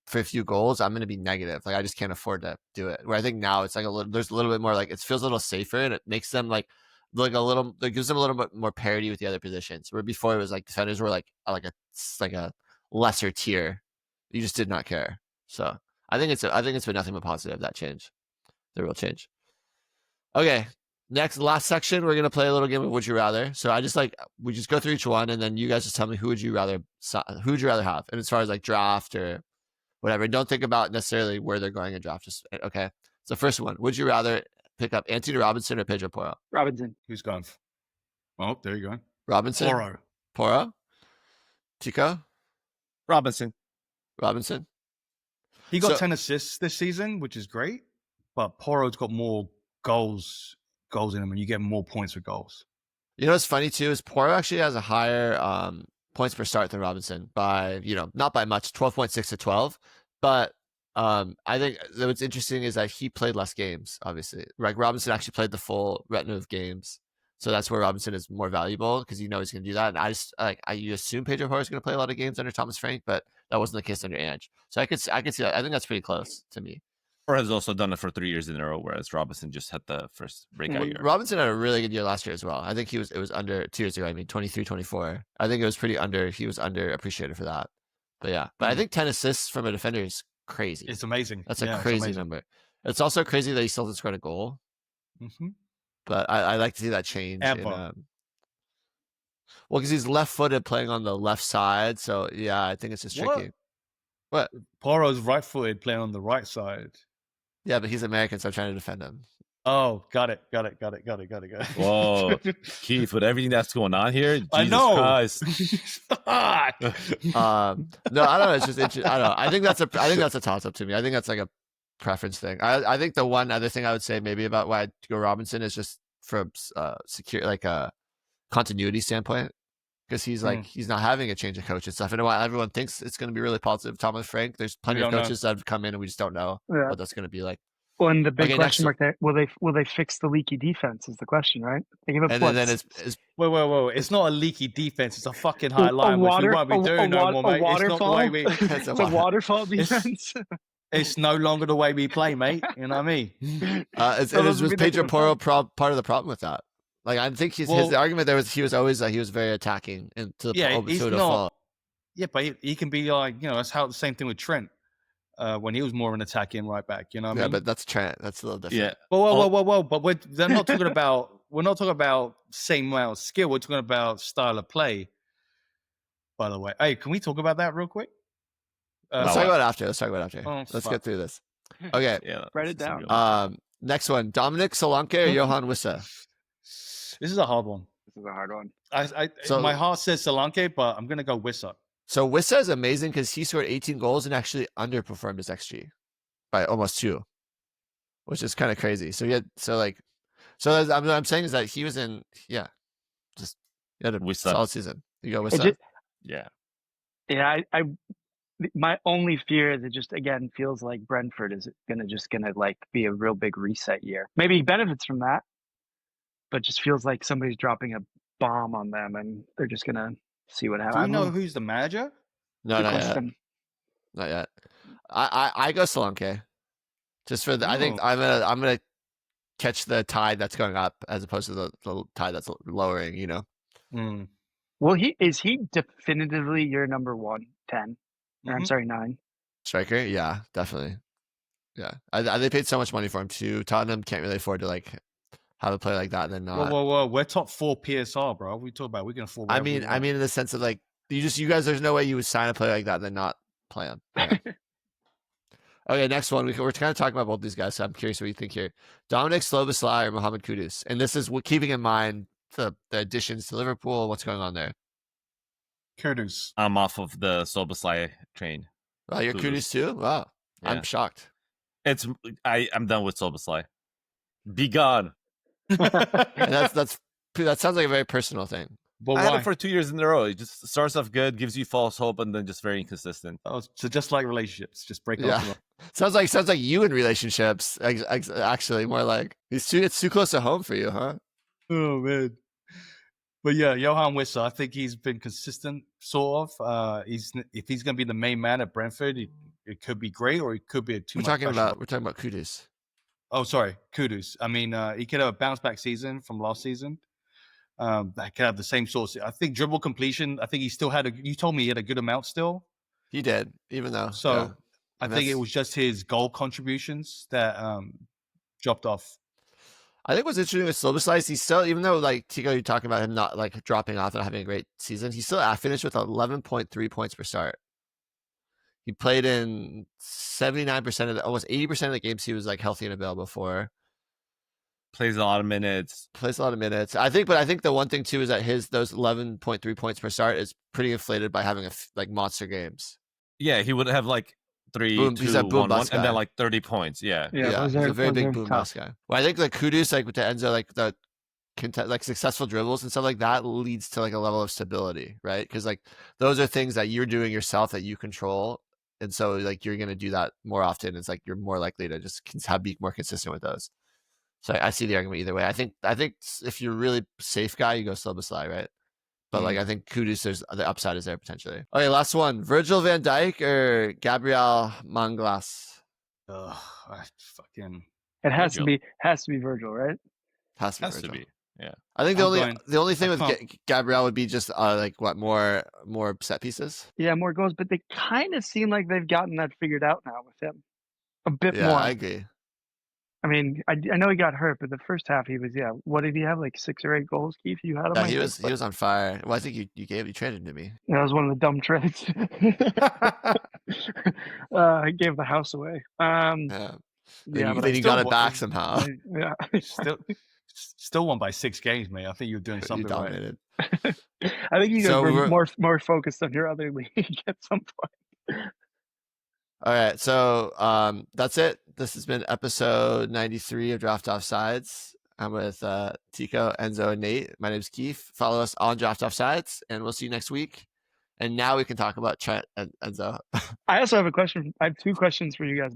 [SPEAKER 3] for a few goals, I'm going to be negative. Like I just can't afford to do it. Where I think now it's like there's a little bit more like it feels a little safer and it makes them like a little, it gives them a little bit more parity with the other positions. Where before it was like defenders were like a lesser tier. You just did not care. So I think it's been nothing but positive, that change, the real change. Okay. Last section, we're gonna play a little game of Would You Rather. So we just go through each one, and then you guys just tell me who would you rather have, and as far as like draft or whatever, don't think about necessarily where they're going in draft. Just okay. So first one, would you rather pick up Anthony Robinson or Pedro Porro?
[SPEAKER 1] Robinson.
[SPEAKER 2] Who's gone? Oh, there you go.
[SPEAKER 3] Robinson. Porro. Tico.
[SPEAKER 4] Robinson.
[SPEAKER 2] He got 10 assists this season, which is great, but Porro's got more goals in him, and you get more points for goals.
[SPEAKER 3] You know what's funny too is Porro actually has a higher points per start than Robinson by, not by much, 12.6 to 12. But I think what's interesting is that he played less games, obviously. Like Robinson actually played the full retinue of games. So that's where Robinson is more valuable because he's going to do that. And you assume Pedro Porro is going to play a lot of games under Thomas Frank, but that wasn't the case under Ange. So I could see that. I think that's pretty close to me.
[SPEAKER 4] Porro has also done it for 3 years in a row, whereas Robinson just had the first breakout year.
[SPEAKER 3] Robinson had a really good year last year as well. I think it was under 2 years ago. 23, 24. I think it was pretty under. He was underappreciated for that. But yeah, I think 10 assists from a defender is crazy.
[SPEAKER 2] It's amazing.
[SPEAKER 3] That's a crazy number. It's also crazy that he still hasn't scored a goal.
[SPEAKER 2] Mm-hmm.
[SPEAKER 3] But I like to see that change. Well, because he's left-footed playing on the left side. So, yeah, I think it's just tricky. What?
[SPEAKER 2] Porro's right-footed playing on the right side.
[SPEAKER 3] Yeah, but he's American, so I'm trying to defend him.
[SPEAKER 2] Oh, got it.
[SPEAKER 4] Whoa, Keefe, with everything that's going on here, Jesus
[SPEAKER 2] I know.
[SPEAKER 4] Christ.
[SPEAKER 3] No, I don't know. It's just interesting. I don't know. I think that's a toss-up to me. I think that's like a preference thing. I think the one other thing I would say maybe about why I'd go Robinson is just from secure, like a continuity standpoint, because he's like he's not having a change of coach and stuff. And while everyone thinks it's going to be really positive, Thomas Frank, there's plenty of coaches that have come in and we just don't know what that's going to be like.
[SPEAKER 1] Well, and the big question mark there, will they fix the leaky defense is the question, right? They give up
[SPEAKER 3] and then it's
[SPEAKER 2] whoa. It's not a leaky defense. It's a fucking high line, which we won't be doing no more, mate. It's not the way we...
[SPEAKER 1] It's a waterfall defense.
[SPEAKER 2] It's no longer the way we play, mate. You know what I mean?
[SPEAKER 3] Was Pedro Porro part of the problem with that? Like, I think his argument there was he was very attacking and to the fault.
[SPEAKER 2] Yeah, but he can be like, that's how the same thing with Trent. When he was more of an attacking right back, you know what I mean?
[SPEAKER 3] Yeah, but that's Trent. That's a little different.
[SPEAKER 2] Yeah. Whoa. But we're not talking about same amount of skill. We're talking about style of play. By the way, hey, can we talk about that real quick?
[SPEAKER 3] Let's talk about it after.
[SPEAKER 2] Oh,
[SPEAKER 3] let's get through this. Okay.
[SPEAKER 4] Yeah,
[SPEAKER 1] write it down.
[SPEAKER 3] Next one: Dominic Solanke or Johan Wissa?
[SPEAKER 2] This is a hard one. My heart says Solanke, but I'm gonna go Wissa.
[SPEAKER 3] So Wissa is amazing because he scored 18 goals and actually underperformed his XG by almost 2, which is kind of crazy. So I'm saying is that he was in he had a solid season. You go Wissa.
[SPEAKER 4] Yeah.
[SPEAKER 1] I my only fear is it just again feels like Brentford is gonna like be a real big reset year. Maybe he benefits from that, but just feels like somebody's dropping a bomb on them and they're just gonna see what happens.
[SPEAKER 2] Do you know who's the manager?
[SPEAKER 3] No, not yet. I go Solanke. Just for I think I'm gonna catch the tide that's going up as opposed to the tide that's lowering.
[SPEAKER 1] Well, he definitively your number 10? Or, I'm sorry, 9
[SPEAKER 3] striker. Yeah, definitely. Yeah, they paid so much money for him too. Tottenham can't really afford to have a play like that and then not.
[SPEAKER 2] Whoa. We're top 4 PSR, bro. We talk about we can afford.
[SPEAKER 3] I mean, in the sense of like you guys, there's no way you would sign a play like that and then not play him. Yeah. Okay, next one. We're kind of talking about both these guys, so I'm curious what you think here. Dominic Szoboszlai or Mohamed Kudus, and this is keeping in mind the additions to Liverpool. What's going on there?
[SPEAKER 2] Kudus.
[SPEAKER 4] I'm off of the Szoboszlai train.
[SPEAKER 3] Oh, you're Kudus too? Wow, yeah. I'm shocked.
[SPEAKER 4] I'm done with Szoboszlai. Be gone.
[SPEAKER 3] And that sounds like a very personal thing.
[SPEAKER 2] But
[SPEAKER 4] I had it for 2 years in a row. It just starts off good, gives you false hope, and then just very inconsistent.
[SPEAKER 2] Oh, so just like relationships, just break up.
[SPEAKER 3] Sounds like you in relationships. Actually, more like it's too close to home for you, huh?
[SPEAKER 2] Oh man. But yeah, Johan Wissa, I think he's been consistent, sort of. If he's going to be the main man at Brentford, it could be great, or it could be too much. We're
[SPEAKER 3] talking about Kudus.
[SPEAKER 2] Oh, sorry, Kudus. I mean, he could have a bounce back season from last season. That could have the same source. I think dribble completion. I think he still had you told me he had a good amount still.
[SPEAKER 3] He did, even though.
[SPEAKER 2] So
[SPEAKER 3] yeah.
[SPEAKER 2] I think it was just his goal contributions that dropped off.
[SPEAKER 3] I think what's interesting with Szoboszlai is he's still, even though like Tico, you're talking about him not like dropping off and having a great season, he still finished with 11.3 points per start. He played in 79% of the, almost 80% of the games he was like healthy and available for.
[SPEAKER 4] Plays a lot of minutes.
[SPEAKER 3] I think the one thing too is that those 11.3 points per start is pretty inflated by having like monster games.
[SPEAKER 4] Yeah, he would have like 3,
[SPEAKER 3] boom,
[SPEAKER 4] 2,
[SPEAKER 3] he's a boom
[SPEAKER 4] 1, 1, and then like 30 points. Yeah.
[SPEAKER 3] He's a very big boom bust guy. Well, I think like Kudus, like with the Enzo, like the like successful dribbles and stuff like that leads to like a level of stability, right? Because like those are things that you're doing yourself that you control, and so like you're gonna do that more often. It's like you're more likely to just be more consistent with those. So I see the argument either way. I think if you're really safe guy, you go Szoboszlai, right? But like I think Kudus, there's the upside is there potentially. Okay, last one: Virgil van Dijk or Gabriel Manglas?
[SPEAKER 2] Fucking.
[SPEAKER 1] It has to be Virgil, right?
[SPEAKER 3] Has to be.
[SPEAKER 4] Yeah.
[SPEAKER 3] I think the only thing with Gabriel would be just like what more set pieces.
[SPEAKER 1] Yeah, more goals, but they kind of seem like they've gotten that figured out now with him a bit more.
[SPEAKER 3] Yeah, I agree.
[SPEAKER 1] I mean, I know he got hurt, but the first half he was, what did he have, like 6 or 8 goals, Keefe? You had him?
[SPEAKER 3] Yeah, he was on fire. Well, I think you traded him to me.
[SPEAKER 1] That was one of the dumb trades. I gave the house away.
[SPEAKER 3] Yeah. But you got it back somehow.
[SPEAKER 1] Yeah.
[SPEAKER 2] Still won by 6 games, mate. I think you're doing something right.
[SPEAKER 1] I think you guys were more focused on your other league at some point.
[SPEAKER 3] All right, so that's it. This has been episode 93 of Draft Offsides. I'm with Tico, Enzo, and Nate. My name's Keefe. Follow us on Draft Offsides, and we'll see you next week. And now we can talk about Trent and Enzo.
[SPEAKER 1] I also have a question. I have 2 questions for you guys.